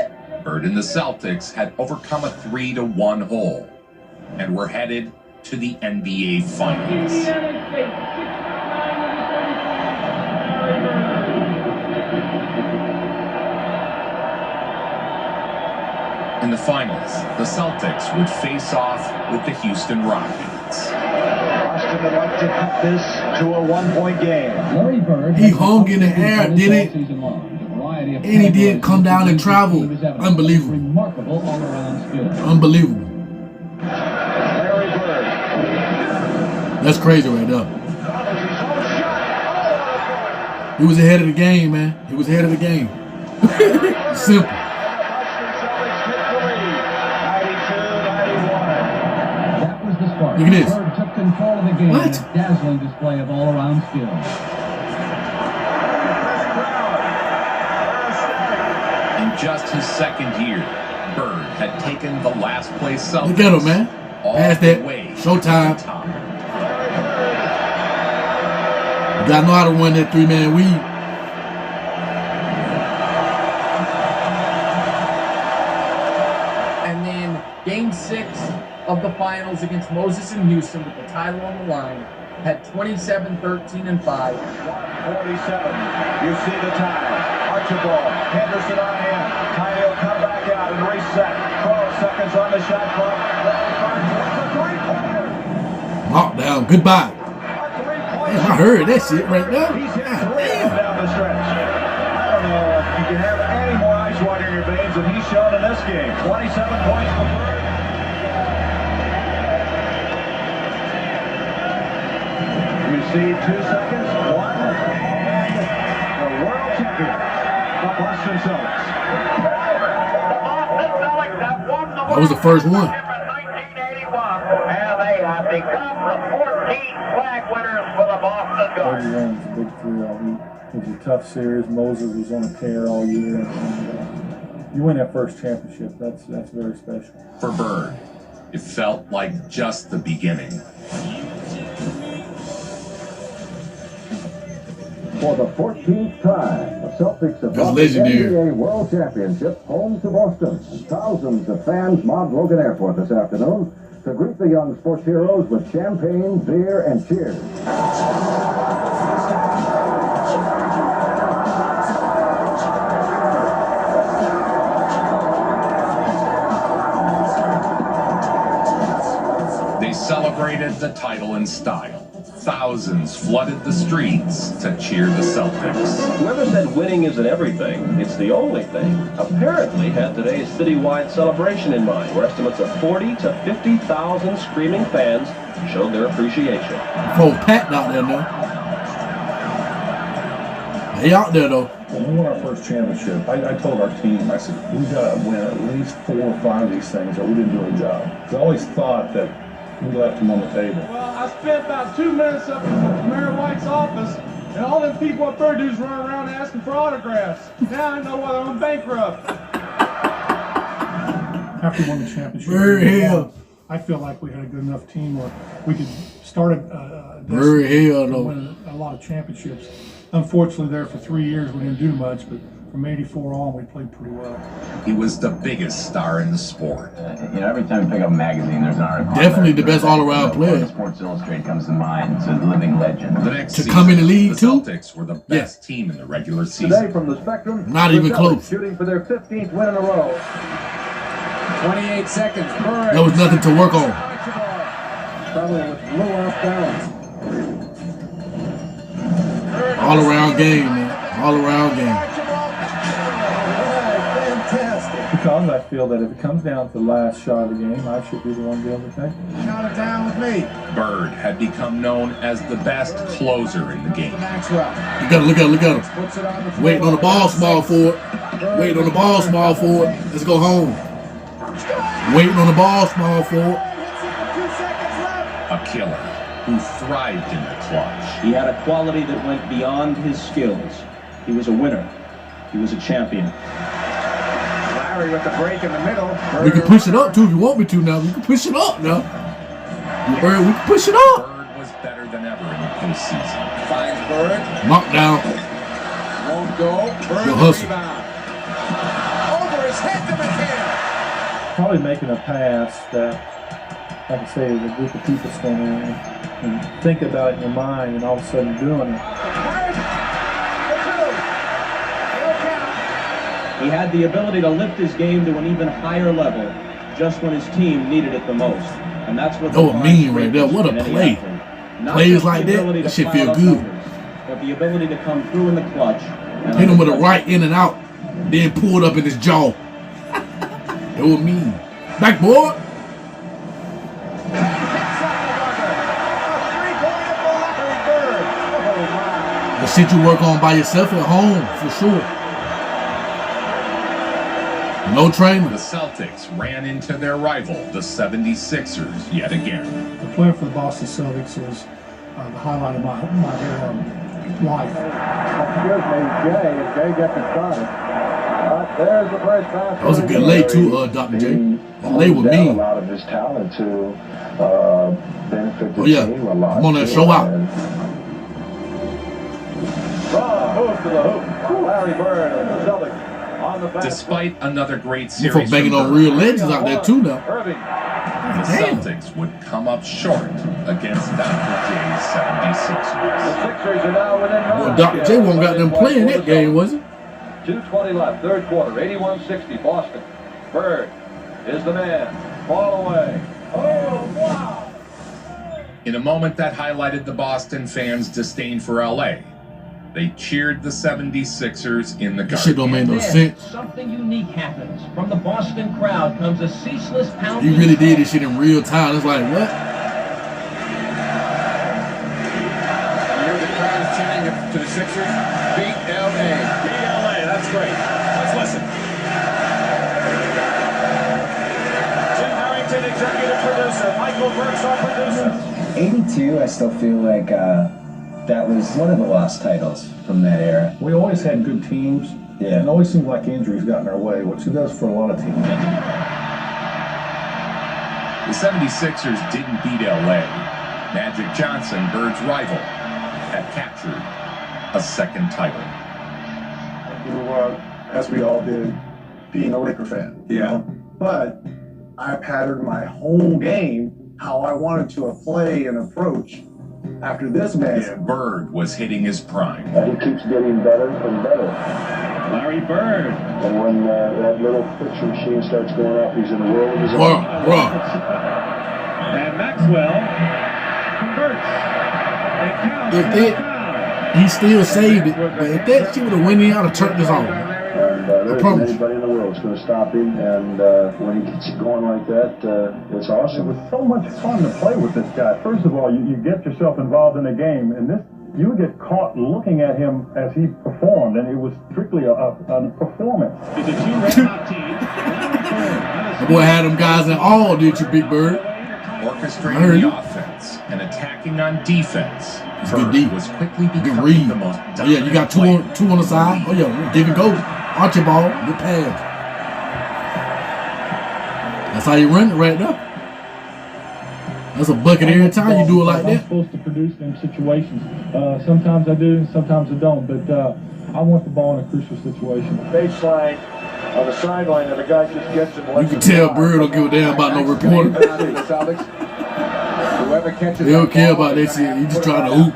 Speaker 2: Bird and the Celtics had overcome a 3-1 hole and were headed to the NBA Finals. In the finals, the Celtics would face off with the Houston Rockets.
Speaker 10: Boston would like to cut this to a 1-point game. Larry Bird.
Speaker 1: He hung in the air, didn't it? And he didn't come down and travel. Unbelievable.
Speaker 10: Remarkable all-around skill.
Speaker 1: Unbelievable.
Speaker 10: Larry Bird.
Speaker 1: That's crazy right there. He was ahead of the game, man. He was ahead of the game. Simple. Look at this.
Speaker 10: Bird took control of the game.
Speaker 1: What?
Speaker 10: In a dazzling display of all-around skill.
Speaker 2: In just his second year, Bird had taken the last place Celtics.
Speaker 1: Look at him, man. Pass that. Showtime. You gotta know how to run that 3-man weave.
Speaker 9: And then Game 6 of the finals against Moses in Houston with the title on the line had 27, 13, and 5.
Speaker 10: 1:47. You see the time. Archibald, Henderson on in. Tiny will come back out and reset. 12 seconds on the shot clock.
Speaker 1: Lockdown. Goodbye. Man, I heard that shit right now.
Speaker 10: He's hit 3 down the stretch. I don't know if you can have any more ice water in your veins than he's shown in this game. 27 points for Bird. You see 2 seconds, 1, and the world champion, the Boston Celtics.
Speaker 1: That was the first one.
Speaker 21: And they have become the 14th flag winners for the Boston Garden.
Speaker 22: 31 was a big thrill. It was a tough series. Moses was on a tear all year. And, you win that first championship. That's very special.
Speaker 2: For Bird, it felt like just the beginning.
Speaker 3: For the 14th time, the Celtics have
Speaker 1: That's
Speaker 3: brought the
Speaker 1: legendary.
Speaker 3: NBA World Championship home to Boston. And thousands of fans mobbed Logan Airport this afternoon to greet the young sports heroes with champagne, beer, and cheers.
Speaker 2: They celebrated the title in style. Thousands flooded the streets to cheer the Celtics.
Speaker 7: Whoever said winning isn't everything, it's the only thing, apparently had today's citywide celebration in mind, where estimates of 40 to 50,000 screaming fans showed their appreciation.
Speaker 1: Folks packed out there now. They out there though.
Speaker 6: When we won our first championship, I told our team, I said, we got to win at least 4 or 5 of these things or we didn't do our job. Because I always thought that we left them on the table.
Speaker 11: Well, I spent about 2 minutes up in Mayor White's office, and all them people up there dudes running around asking for autographs. Now I know whether I'm bankrupt.
Speaker 22: After we won the championship, I feel like we had a good enough team where we could start a win a lot of championships. Unfortunately, there for 3 years we didn't do much, but from '84 on, we played pretty well.
Speaker 2: He was the biggest star in the sport.
Speaker 18: You know, every time you pick up a magazine, there's an article.
Speaker 1: Definitely the best all-around player.
Speaker 18: Sports Illustrated comes to mind. It's a living legend.
Speaker 2: The next season,
Speaker 1: come in the league
Speaker 2: the Celtics were the best team in the regular season.
Speaker 10: Today from the Spectrum,
Speaker 1: Not even close.
Speaker 10: Shooting for their 15th win in a row.
Speaker 9: 28 seconds. Bird.
Speaker 1: There was nothing to work on.
Speaker 10: Probably with low off balance.
Speaker 1: All-around game, man. All-around game.
Speaker 22: Because I feel that if it comes down to the last shot of the game, I should be the one to be able to take it.
Speaker 10: Count it down with me.
Speaker 2: Bird had become known as the best closer in the game.
Speaker 1: Look at him, look at him, look at him. Waiting on the ball, small forward. Waiting on the ball, small forward. Let's go home. Waiting on the ball, small forward.
Speaker 2: A killer who thrived in the clutch.
Speaker 7: He had a quality that went beyond his skills. He was a winner. He was a champion.
Speaker 10: Larry with the break in the middle.
Speaker 1: We can push it up too if you want me to now. We can push it up now. Bird, we can push it up.
Speaker 2: Bird was better than ever in the postseason.
Speaker 9: Finds Bird.
Speaker 1: Knockdown.
Speaker 9: Won't go. Bird
Speaker 1: Good hustle.
Speaker 9: rebound. Over his head to McHale.
Speaker 22: Probably making a pass that, like I say, the group of people stand there and think about it in your mind, and all of a sudden doing it.
Speaker 7: He had the ability to lift his game to an even higher level just when his team needed it the most. And that's what
Speaker 1: That was mean right there. What a play. Plays like that, that shit feel good.
Speaker 7: But the ability to come through in the clutch.
Speaker 1: Hit him with a right in and out, then pulled up in his jaw. That was mean. Backboard. The shit you work on by yourself at home, for sure. No training.
Speaker 2: The Celtics ran into their rival, the 76ers, yet again.
Speaker 22: Playing for the Boston Celtics was the highlight of my life.
Speaker 10: Excuse me, Jay. If Jay gets it started. There's the first pass.
Speaker 1: That was a good lay too, Dr. J. That lay was mean.
Speaker 14: A lot of his talent to benefit the team a lot.
Speaker 1: I'm on that show out.
Speaker 10: Move to the hoop. Larry Bird and the Celtics.
Speaker 2: Despite another great
Speaker 1: You
Speaker 2: series,
Speaker 1: for banging on real legends out there too now.
Speaker 2: the Celtics would come up short against Dr. J's 76ers.
Speaker 10: The Sixers are now within
Speaker 1: Well, Dr. J won't got them playing that game, was it?
Speaker 10: 2:20 left, third quarter, 81-60, Boston. Bird is the man. Ball away. Oh, wow.
Speaker 2: In a moment that highlighted the Boston fans' disdain for LA, they cheered the 76ers in the
Speaker 1: That shit don't make no sense.
Speaker 19: Something unique happens. From the Boston crowd comes a ceaseless pounding.
Speaker 1: He really did this shit in real time. It's like, what?
Speaker 5: opportunity to the Sixers. Beat LA. Beat LA. That's great. Let's listen. Jim Harrington, executive producer. Michael Burks, our producer.
Speaker 8: 82, I still feel like that was one of the lost titles from that era.
Speaker 6: We always had good teams.
Speaker 8: Yeah.
Speaker 6: And it always seemed like injuries got in our way, which it does for a lot of teams.
Speaker 2: The 76ers didn't beat LA. Magic Johnson, Bird's rival, had captured a second title.
Speaker 12: As we all did, being a Laker fan.
Speaker 6: Yeah.
Speaker 12: But I patterned my whole game how I wanted to play and approach after this match.
Speaker 2: Yeah, Bird was hitting his prime.
Speaker 12: He keeps getting better and better.
Speaker 4: Larry Bird.
Speaker 12: And when that little picture machine starts going off, he's in the world of his own.
Speaker 4: And Maxwell converts. It counts.
Speaker 1: He still saved it, but if that shit would have went in, I'd have turned this off.
Speaker 12: And there isn't anybody in the world that's going to stop him. And when he gets going like that, it's awesome.
Speaker 17: It was so much fun to play with this guy. First of all, you get yourself involved in a game, and you would get caught looking at him as he performed, and it was strictly a performance.
Speaker 4: It's a two-red team.
Speaker 1: The boy had them guys in all, did you, Big Bird?
Speaker 2: Orchestrating the offense and attacking on defense.
Speaker 1: Good D.
Speaker 2: Was quickly
Speaker 1: good read.
Speaker 2: The most
Speaker 1: you got two on the side. Oh yeah, give it go. Archibald, good pass. That's how you run it right now. That's a bucket every time you do it like that.
Speaker 22: I'm supposed to produce them situations. Sometimes I do, sometimes I don't. But I want the ball in a crucial situation.
Speaker 10: Baseline on the sideline, and the guy just gets him.
Speaker 1: You can tell Bird don't give a damn about no reporter.
Speaker 10: Whoever catches
Speaker 1: They don't care about that shit. He just trying to hoop.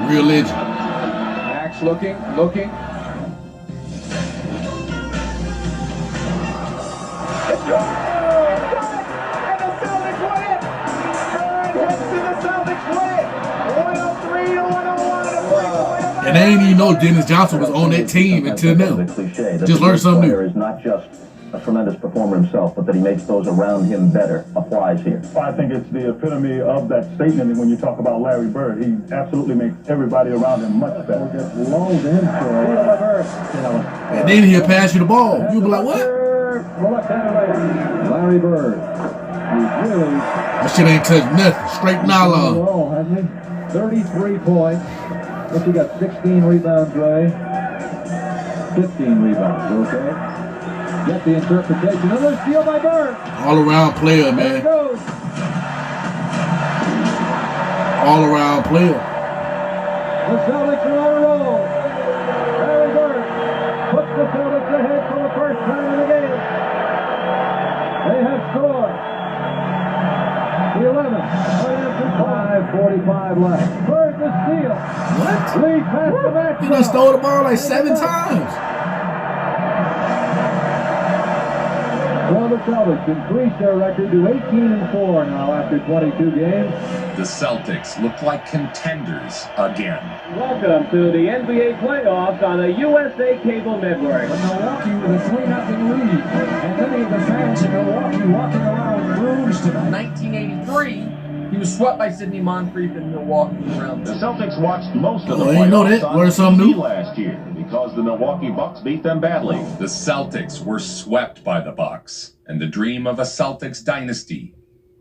Speaker 1: Real legend.
Speaker 10: Max looking. It's good! And the Celtics win it! Bird hits and the Celtics win it! 103 to 101.
Speaker 1: And they ain't even know Dennis Johnson was on that team until now. Just learned something new.
Speaker 3: Is not just a tremendous performer himself, but that he makes those around him better applies here.
Speaker 17: I think it's the epitome of that statement when you talk about Larry Bird. He absolutely makes everybody around him much better.
Speaker 1: And then he'll pass you the ball. You'll be like, what?
Speaker 12: Larry Bird.
Speaker 1: That shit ain't touching nothing. Straight nylon.
Speaker 12: 33 points. What's he got? 16 rebounds, Ray? 15 rebounds, okay? Get the interpretation. Another steal by Bird.
Speaker 1: All around player, man. All around player.
Speaker 12: The Celtics are on a roll. Larry Bird puts the Celtics ahead for the first time in the game. They have scored. The 11. 5:45 left. Bird the steal.
Speaker 1: What?
Speaker 12: Lee passed the back.
Speaker 1: He done stole the ball like 7 times.
Speaker 12: Well, the Celtics increased their record to 18-4 now after 22 games.
Speaker 2: The Celtics look like contenders again.
Speaker 7: Welcome to the NBA playoffs on the USA Cable Network.
Speaker 9: Milwaukee with a 3-0 lead. And many of the fans in Milwaukee walking around bruised. In 1983, he was swept by Sidney Moncrief in Milwaukee round.
Speaker 7: The Celtics watched most of the
Speaker 1: I didn't know that.
Speaker 7: playoffs
Speaker 1: Learn
Speaker 7: on
Speaker 1: something
Speaker 7: TV
Speaker 1: new.
Speaker 7: last year because the Milwaukee Bucks beat them badly.
Speaker 2: The Celtics were swept by the Bucks, and the dream of a Celtics dynasty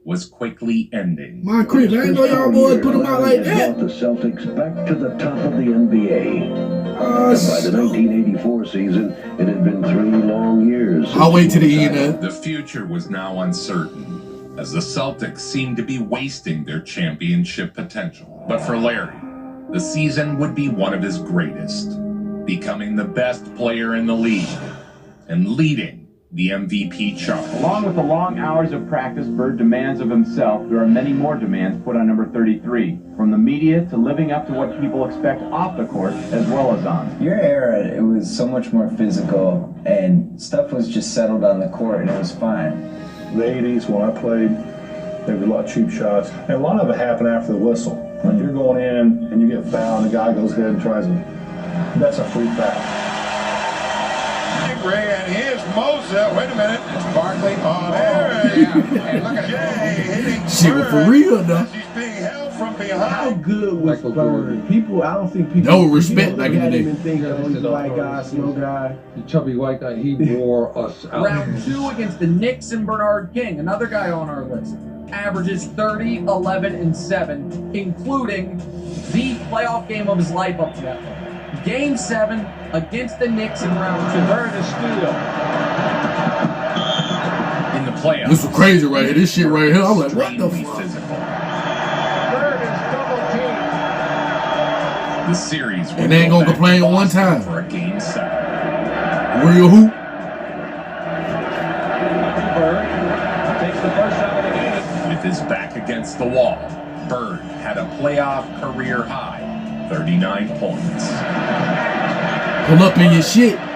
Speaker 2: was quickly ending.
Speaker 1: Moncrief, I ain't know y'all boys put him out like that.
Speaker 3: Brought the Celtics back to the top of the NBA. And by the 1984 season, it had been 3 long years.
Speaker 1: I'll wait till the end.
Speaker 2: The future was now uncertain, as the Celtics seemed to be wasting their championship potential. But for Larry, the season would be one of his greatest, becoming the best player in the league and leading the MVP chart.
Speaker 18: Along with the long hours of practice Bird demands of himself, there are many more demands put on number 33, from the media to living up to what people expect off the court as well as on.
Speaker 8: Your era, it was so much more physical, and stuff was just settled on the court, and it was fine.
Speaker 6: The 80s, when I played, there was a lot of cheap shots. And a lot of it happened after the whistle. Like you're going in and you get fouled, and the guy goes ahead and tries to, that's a free foul.
Speaker 10: Ray, and here's Moser. Wait a minute. It's Barkley. Oh, there. Yeah. And look at Jay hitting
Speaker 1: Shit was for real, though.
Speaker 10: He's being held from
Speaker 13: How
Speaker 10: behind.
Speaker 13: good was Bird? People, I don't think people.
Speaker 1: No respect back in the day.
Speaker 13: Think, oh, he's a white guy, slow guy.
Speaker 9: The chubby white guy, he wore us out. Round 2 against the Knicks and Bernard King, another guy on our list. Averages 30, 11, and 7, including the playoff game of his life up to that point. Game 7 against the Knicks in round 2.
Speaker 10: Bird is steal.
Speaker 2: In the playoffs.
Speaker 1: This is crazy right here. This shit right here. I'm like, what the fuck?
Speaker 2: Physical.
Speaker 10: Bird is double teamed.
Speaker 2: The series
Speaker 1: And they ain't gonna complain one time.
Speaker 2: for a game 7.
Speaker 1: Real hoop.
Speaker 10: Bird takes the first shot of the game.
Speaker 2: With his back against the wall, Bird had a playoff career high, 39 points.
Speaker 1: Pull up in your shit.
Speaker 10: 17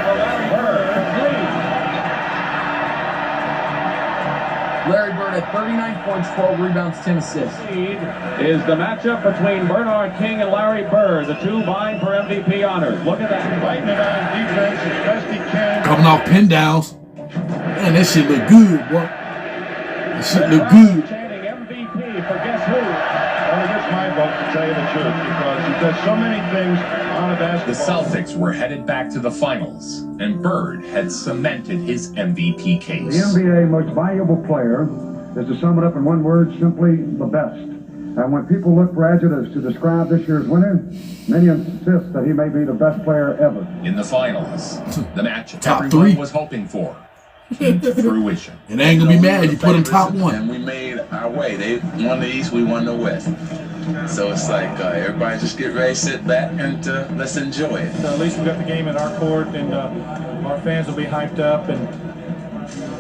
Speaker 10: for Larry Bird.
Speaker 9: Larry Bird had 39 points, 12 rebounds, 10 assists.
Speaker 10: Is the matchup between Bernard King and Larry Bird, the two vying for MVP honors. Look at that. Fighting it on defense as best he can.
Speaker 1: Coming off pin downs. Man, that shit look good, boy. That shit look good.
Speaker 10: Chanting MVP for guess who? Well, he gets my vote, to tell you the truth, because he does so many things on a
Speaker 2: The
Speaker 10: basketball.
Speaker 2: Celtics were headed back to the finals, and Bird had cemented his MVP
Speaker 12: The
Speaker 2: case.
Speaker 12: NBA most valuable player is, to sum it up in one word, simply the best. And when people look for adjectives to describe this year's winner, many insist that he may be the best player ever.
Speaker 2: In the finals, the match
Speaker 1: Top
Speaker 2: everyone
Speaker 1: 3.
Speaker 2: was hoping for came to fruition.
Speaker 1: And they ain't gonna be mad. You put them top 1.
Speaker 15: And we made our way. They won the East, we won the West. So it's like everybody just get ready, sit back, and let's enjoy it.
Speaker 17: At least we got the game in our court, and our fans will be hyped up, and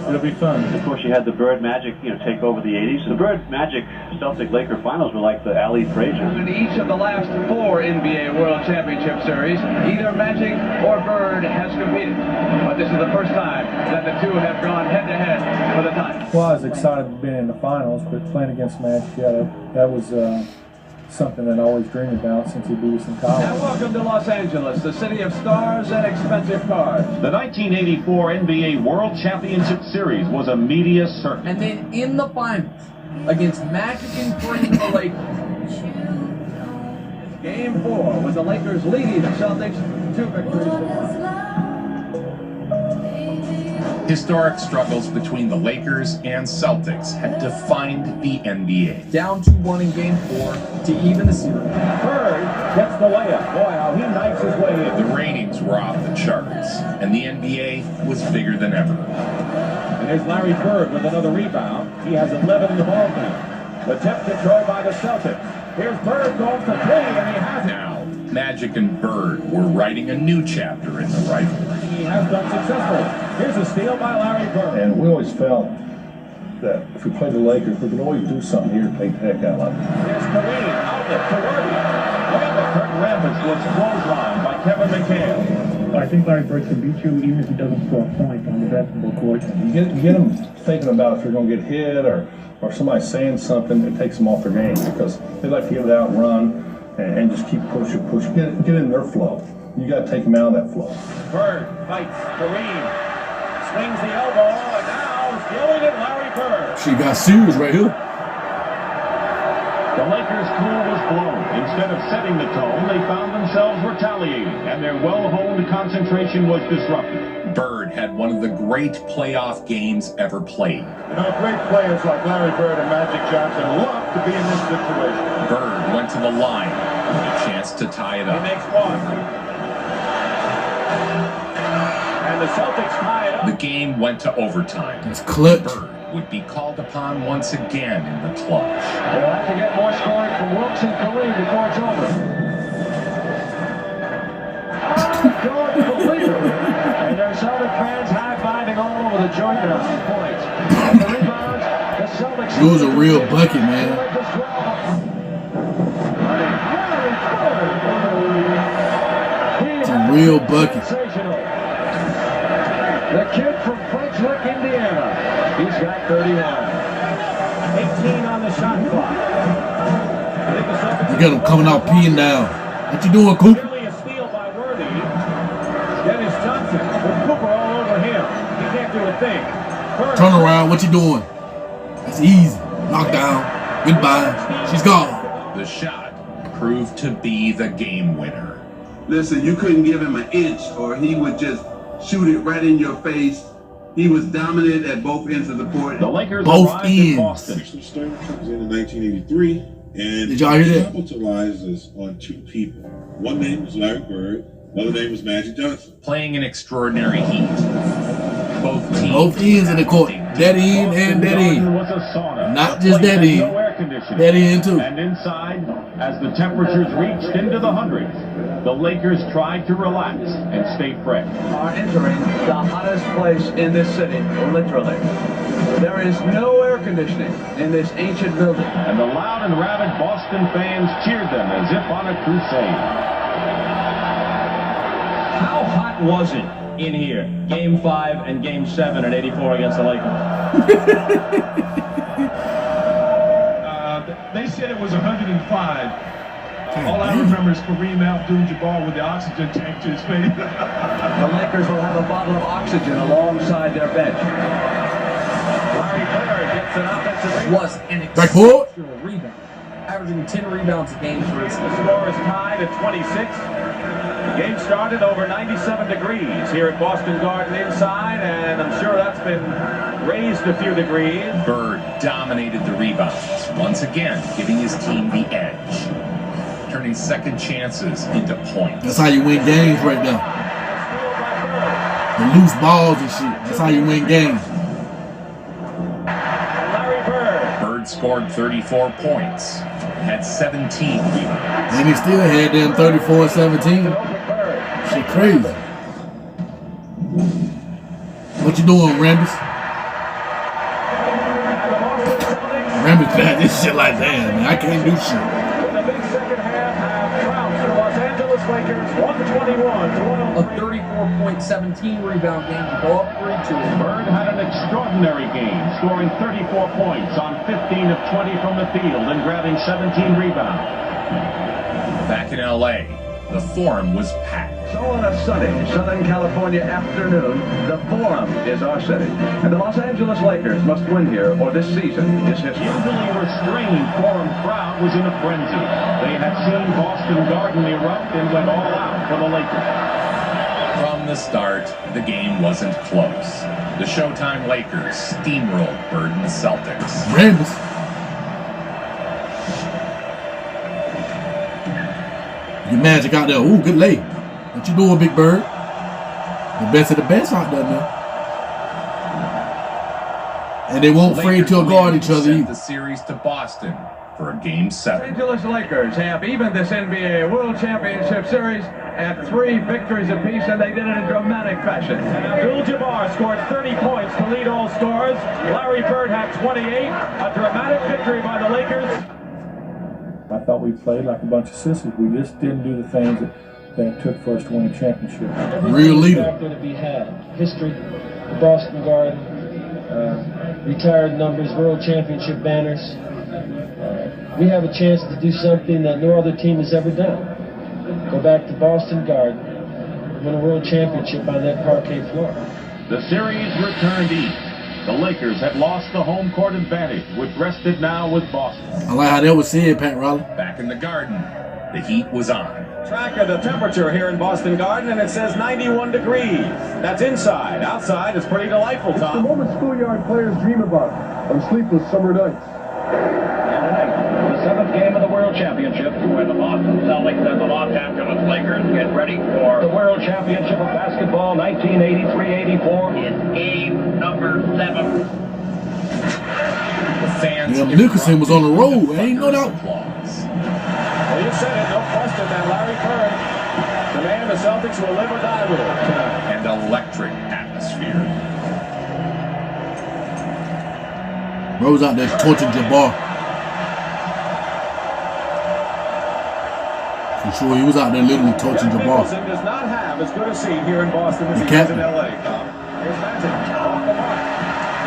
Speaker 17: it'll be fun.
Speaker 16: Of course, you had the Bird Magic, take over the 80s. The Bird Magic Celtic Laker finals were like the Ali Frazier.
Speaker 10: In each of the last 4 NBA World Championship Series, either Magic or Bird has competed. But this is the first time that the two have gone head-to-head for the title.
Speaker 17: Well, I was excited to be in the finals, but playing against Magic, that was something that I always dreamed about since he beat us in college.
Speaker 10: Now welcome to Los Angeles, the city of stars and expensive cars.
Speaker 4: The 1984 NBA World Championship Series was a media circus.
Speaker 9: And then in the finals, against Magic and Kareem and the Lakers.
Speaker 10: Game 4 with the Lakers leading the Celtics 2 victories.
Speaker 2: Historic struggles between the Lakers and Celtics had defined the NBA.
Speaker 9: Down 2-1 in Game 4 to even the series.
Speaker 10: Bird gets the layup. Boy, how he knifes his way in.
Speaker 2: The ratings were off the charts, and the NBA was bigger than ever.
Speaker 10: And here's Larry Bird with another rebound. He has 11 in the ball game. The tip controlled by the Celtics. Here's Bird going for 3, and he has it.
Speaker 2: Now, Magic and Bird were writing a new chapter in the rivalry.
Speaker 10: He has done successfully. Here's a steal by Larry Bird.
Speaker 6: And we always felt that if we played the Lakers, we could always do something here to take the heck out of it.
Speaker 10: Here's Kareem, outlet to Worthy. Look at the curtain rampage was clotheslined by Kevin McHale.
Speaker 17: I think Larry Bird can beat you even if he doesn't score a point on the basketball court.
Speaker 6: You get them thinking about if you're going to get hit or somebody saying something, it takes them off their game because they like to get it out and run and just keep pushing. Get in their flow. You got to take them out of that flow.
Speaker 10: Bird fights Kareem. Swings the elbow, and now stealing it, Larry Bird.
Speaker 1: She got serious right here.
Speaker 4: The Lakers' cool was blown. Instead of setting the tone, they found themselves retaliating, and their well-honed concentration was disrupted.
Speaker 2: Bird had one of the great playoff games ever played.
Speaker 10: Great players like Larry Bird and Magic Johnson love to be in this situation.
Speaker 2: Bird went to the line with a chance to tie it
Speaker 10: He
Speaker 2: up.
Speaker 10: makes one. And the Celtics tie it up.
Speaker 2: The game went to overtime.
Speaker 1: That's clutch.
Speaker 2: Bird would be called upon once again in the clutch.
Speaker 10: They'll have to get more scoring from Wilkes and Kareem before it's over. Don't believe it. And there's Celtic fans high-fiving all over the joint now. Points. And the rebounds, the Celtics.
Speaker 1: It was a real bucket, man. It's a real bucket.
Speaker 10: Sensational. The kid from Frederick, Indiana. He's got 31. 18 on the shot clock.
Speaker 1: You got him coming out peeing down. What you doing, Coop?
Speaker 10: Nearly a steal by Worthy. Dennis Johnson with Cooper all over him. He can't do a thing. Bird.
Speaker 1: Turn around. What you doing? That's easy. Knockdown. Goodbye. She's gone.
Speaker 2: The shot proved to be the game winner.
Speaker 20: Listen, you couldn't give him an inch or he would just shoot it right in your face. He was dominant at both ends of the court.
Speaker 2: The Lakers
Speaker 1: both
Speaker 2: arrived
Speaker 1: ends.
Speaker 2: in Boston.
Speaker 21: Stern comes in 1983, and
Speaker 1: did y'all hear that?
Speaker 21: Capitalizes on two people. One name was Larry Bird, another name was Magic Johnson.
Speaker 2: Playing an extraordinary heat.
Speaker 1: Both ends of the court. That end and that end. Not just that end. That end too.
Speaker 10: And inside, as the temperatures reached into the hundreds, the Lakers tried to relax and stay fresh.
Speaker 23: Are entering the hottest place in this city, literally. There is no air conditioning in this ancient building.
Speaker 10: And the loud and rabid Boston fans cheered them as if on a crusade.
Speaker 19: How hot was it in here? Game 5 and Game 7 in '84 against the Lakers.
Speaker 11: They said it was 105. All I remember is Kareem Abdul-Jabbar with the oxygen tank to his face.
Speaker 23: The Lakers will have a bottle of oxygen alongside their bench.
Speaker 10: Larry Bird gets an offensive rebound.
Speaker 9: Was an exceptional rebound, averaging 10 rebounds a game for his team.
Speaker 10: The score is tied at 26. The game started over 97 degrees here at Boston Garden inside, and I'm sure that's been raised a few degrees.
Speaker 2: Bird dominated the rebounds, once again giving his team the edge, turning second chances into points.
Speaker 1: That's how you win games right there. The loose balls and shit. That's how you win games.
Speaker 2: Bird scored 34 points, had 17 rebounds.
Speaker 1: And he still had them 34-17. Shit crazy. What you doing, Rambis? Rambis bad this shit like that, man. I can't do shit.
Speaker 10: In the big second half, trounced the Los Angeles Lakers 121-103.
Speaker 9: A 34.17 rebound game to go up 3-2.
Speaker 10: Bird had an extraordinary game, scoring 34 points on 15 of 20 from the field and grabbing 17 rebounds.
Speaker 2: Back in LA, the Forum was packed.
Speaker 23: So on a sunny Southern California afternoon, the Forum is our city. And the Los Angeles Lakers must win here or this season is history.
Speaker 10: Usually restrained Forum crowd was in a frenzy. They had seen Boston Garden erupt and went all out for the Lakers.
Speaker 2: From the start, the game wasn't close. The Showtime Lakers steamrolled Bird and the Celtics.
Speaker 1: Rambis. Your Magic out there. Ooh, good lay. What you doing, Big Bird? The best of the best out there, man. And they won't afraid to guard each other either.
Speaker 2: The series to Boston for a Game 7.
Speaker 23: Los Angeles Lakers have evened this NBA World Championship Series at 3 victories apiece, and they did it in dramatic fashion.
Speaker 10: Abdul-Jabbar scored 30 points to lead all scorers. Larry Bird had 28. A dramatic victory by the Lakers.
Speaker 17: I thought we played like a bunch of sissies. We just didn't do the things that it took for us to win a championship.
Speaker 1: Real leader.
Speaker 24: Going to be had. History, the Boston Garden, retired numbers, world championship banners. We have a chance to do something that no other team has ever done. Go back to Boston Garden, win a world championship on that parquet floor.
Speaker 10: The series returned east. The Lakers had lost the home court advantage, which rested now with Boston.
Speaker 1: I like how that was said, Pat Riley.
Speaker 2: Back in the Garden, the heat was on.
Speaker 10: Track of the temperature here in Boston Garden, and it says 91 degrees. That's inside. Outside, it's pretty delightful,
Speaker 11: It's the
Speaker 10: Tom.
Speaker 11: moment schoolyard players dream about on sleepless summer nights.
Speaker 23: And tonight, the 7th game of the World Championship, where the Boston Celtics and the Los Angeles Lakers get ready for the World Championship of Basketball 1983-84 in game number 7.
Speaker 2: The fans.
Speaker 1: Yeah, Nicholson was on the road. Ain't no doubt.
Speaker 10: Well, you said it, no question that Larry Bird, the man the Celtics will live or die with tonight.
Speaker 2: And electric atmosphere.
Speaker 1: Bro's out there torching Jabbar. For sure, he was out there literally torching Jabbar.
Speaker 10: Nicholson does not have as good a seat here in Boston as he has in LA. Here's Magic off the mark.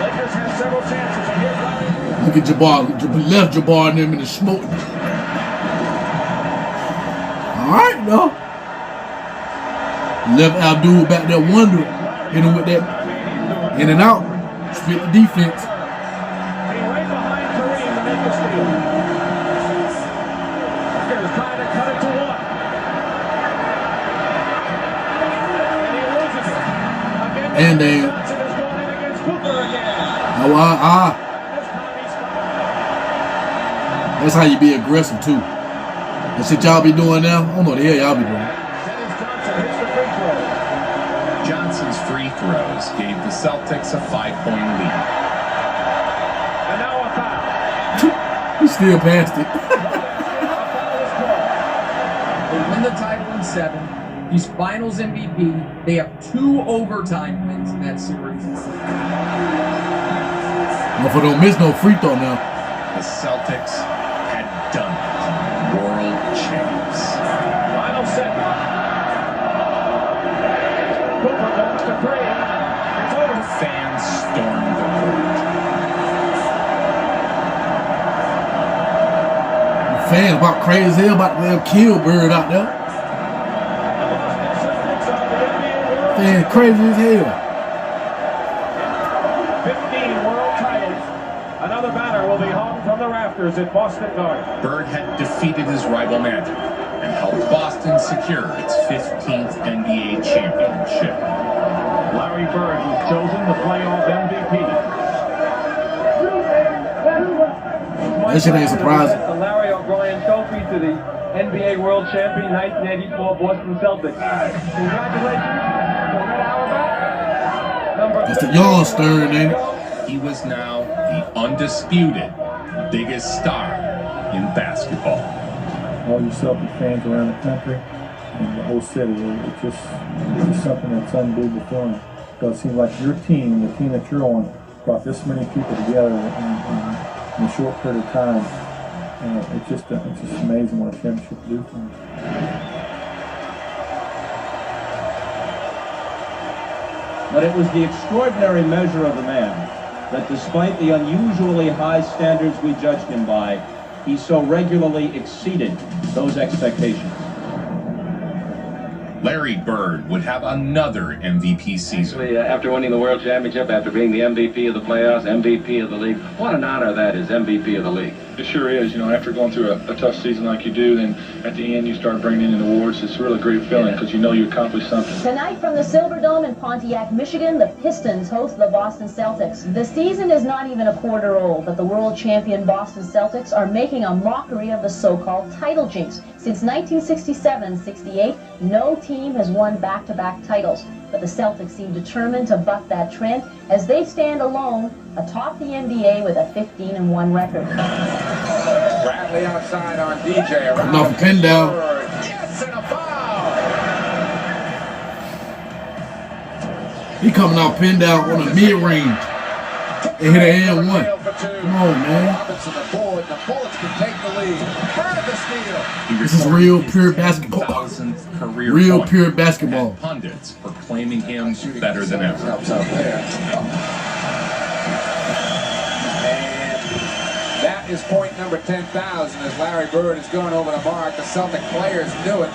Speaker 10: Lakers have several chances, and here's Larry Bird.
Speaker 1: Look at Jabbar. Left Jabbar and them in the smoke. Alright, though. Left Abdul back there wondering. Hit him with that in and out. Split the defense.
Speaker 10: He raised
Speaker 23: make the steal. Here's trying to cut it to one. And he loses it. Again,
Speaker 1: And then
Speaker 23: Johnson is going in against Cooper again.
Speaker 1: That's how you be aggressive too. The shit y'all be doing now, I don't know what the hell y'all be doing.
Speaker 2: Johnson's free throws gave the Celtics a 5-point lead.
Speaker 23: And now a foul.
Speaker 1: He still passed it.
Speaker 9: They win the title in 7. He's Finals MVP. They have 2 overtime wins in that series.
Speaker 1: Motherfucker don't miss no free throw now.
Speaker 2: The Celtics had done it. World champs.
Speaker 23: Final set. Cooper goes to 3. It's over.
Speaker 2: Fans stormed the court.
Speaker 1: The fans about crazy as hell about to kill Bird out there. Fans crazy as hell.
Speaker 23: 15 world titles. Another banner will be hung from the rafters at Boston Garden.
Speaker 2: Bird had defeated his rival Magic and helped Boston secure its 15th NBA championship.
Speaker 23: Larry Bird was chosen the playoff MVP.
Speaker 1: That shit ain't surprising.
Speaker 23: The Larry O'Brien Trophy to the NBA World Champion 1984 Boston Celtics. Congratulations.
Speaker 1: That's the young Stern, ain't it?
Speaker 2: He was now the undisputed biggest star in basketball.
Speaker 17: All you Celtic fans around the country and the whole city, it's just something that's unbelievable feeling. Because it seems like your team, the team that you're on, brought this many people together in a short period of time. And it's just amazing what a championship can do for them.
Speaker 19: But it was the extraordinary measure of the man that despite the unusually high standards we judged him by, he so regularly exceeded those expectations.
Speaker 2: Larry Bird would have another MVP season.
Speaker 23: After winning the World Championship, after being the MVP of the playoffs, MVP of the league, what an honor that is, MVP of the league.
Speaker 17: It sure is. You know, after going through a tough season like you do, then at the end you start bringing in awards. It's a really great feeling because you know you accomplished something.
Speaker 5: Tonight from the Silverdome in Pontiac, Michigan, the Pistons host the Boston Celtics. The season is not even a quarter old, but the world champion Boston Celtics are making a mockery of the so-called title jinx. Since 1967-68, no team has won back-to-back titles, but the Celtics seem determined to buck that trend as they stand alone atop the NBA with a 15-1 record.
Speaker 23: Bradley outside on DJ.
Speaker 1: Coming off a pin down.
Speaker 23: Yes, and a foul.
Speaker 1: He coming off pin down on the mid-range. They hit an and 1. Come on, man.
Speaker 23: Robinson, the Bullets can take the lead. Bird the steal.
Speaker 1: This is real pure basketball.
Speaker 2: Career
Speaker 1: Real
Speaker 2: point.
Speaker 1: pure basketball.
Speaker 2: And pundits proclaiming him better than ever.
Speaker 23: And that is point number 10,000 as Larry Bird is going over the mark. The Celtic players knew it.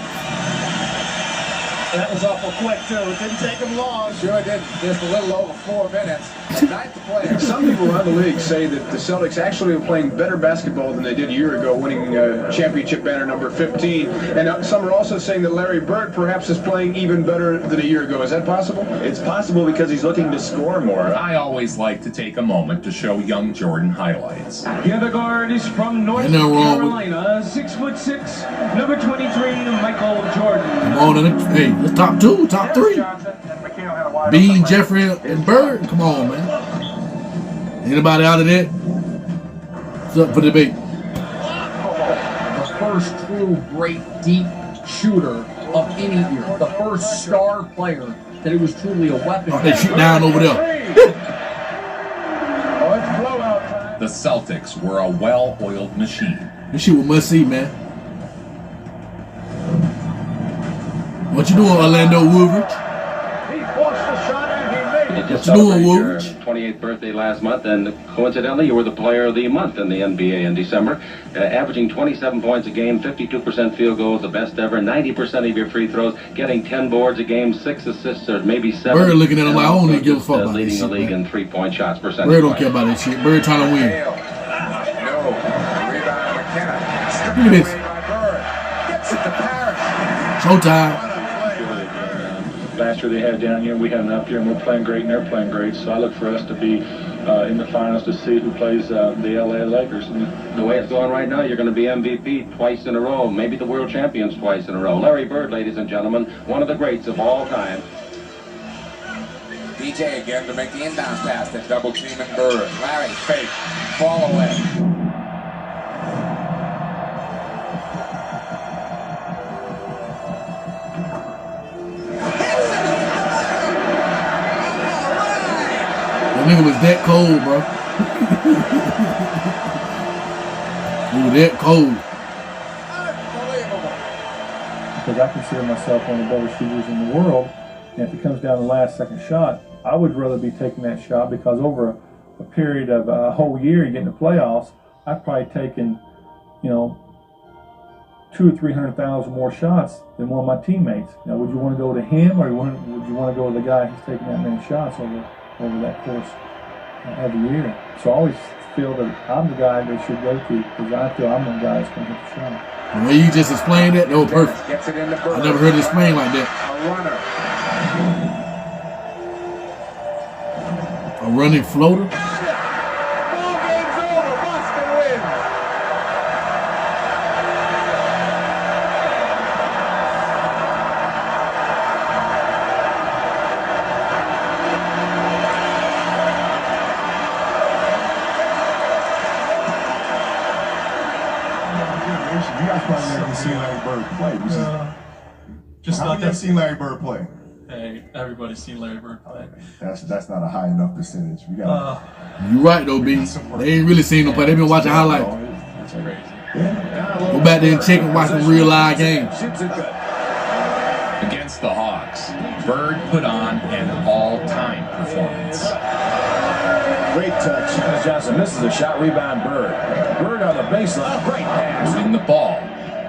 Speaker 11: That was awful quick, too. It didn't take him long.
Speaker 23: Sure didn't. Just a little over 4 minutes. Ninth player.
Speaker 7: Some people around the league say that the Celtics actually are playing better basketball than they did a year ago, winning championship banner number 15. And some are also saying that Larry Bird perhaps is playing even better than a year ago. Is that possible?
Speaker 14: It's possible because he's looking to score more.
Speaker 2: I always like to take a moment to show young Jordan highlights.
Speaker 23: The other guard is from North Carolina, 6'6", number 23, Michael Jordan.
Speaker 1: Come on, hey, the top 2, top 3. Bean, Jeffrey, and Bird. Come on, man. Anybody out of that? What's up for debate?
Speaker 9: The first true great deep shooter of any year. The first star player that it was truly a weapon.
Speaker 1: Oh, they shoot down over there.
Speaker 2: The Celtics were a well-oiled machine.
Speaker 1: This shit was must see, man. What you doing, Orlando Woodridge?
Speaker 23: You just
Speaker 1: What you doing,
Speaker 23: celebrated your 28th birthday last month, and coincidentally, you were the player of the month in the NBA in December, averaging 27 points a game, 52% field goals, the best ever, 90% of your free throws, getting 10 boards a game, 6 assists, or maybe 7.
Speaker 1: Bird looking at him like, I don't even give a fuck about
Speaker 23: leading
Speaker 1: this
Speaker 23: the
Speaker 1: shit,
Speaker 23: league
Speaker 1: man.
Speaker 23: in 3-point shots percentage.
Speaker 1: Bird don't care about that shit. Bird trying to win.
Speaker 23: No.
Speaker 1: Look at this.
Speaker 2: Gets it to Parrish.
Speaker 1: Showtime.
Speaker 17: Last year they had down here, we had an up here, and we're playing great, and they're playing great. So I look for us to be in the finals to see who plays the LA Lakers. And
Speaker 23: the way it's going right now, you're going to be MVP twice in a row, maybe the world champions twice in a row. Larry Bird, ladies and gentlemen, one of the greats of all time.
Speaker 2: DJ again to make the inbounds pass to double teaming Bird. Larry fake, fall away.
Speaker 1: That nigga was that cold, bro. He was that cold.
Speaker 6: Because I consider myself one of the better shooters in the world, and if it comes down to the last second shot, I would rather be taking that shot, because over a period of a whole year, you get in the playoffs, I've probably taken, 200,000 or 300,000 more shots than one of my teammates. Now, would you want to go to him, or would you want to go to the guy who's taking that many shots over that course of the year? So I always feel that I'm the guy they should go to, because I feel I'm the guy that's going to hit the shot.
Speaker 1: The way you just explained that was perfect.
Speaker 2: Gets it in the Bird.
Speaker 1: I never heard it explained like that.
Speaker 2: A runner.
Speaker 1: A running floater.
Speaker 2: Ball game's over. Boston wins.
Speaker 3: You guys probably never seen Larry Bird play. How many have seen Larry Bird play?
Speaker 8: Hey, everybody's seen Larry Bird play.
Speaker 3: That's not a high enough percentage. We got.
Speaker 1: You right though, B. They ain't really seen him play. They been watching highlights.
Speaker 8: That's crazy.
Speaker 1: Go back there and check and watch some real live games.
Speaker 2: Against the Hawks, Bird put on an all-time performance.
Speaker 23: Great touch. Johnson misses a shot, rebound Bird. Bird on the baseline, great pass.
Speaker 2: Moving the ball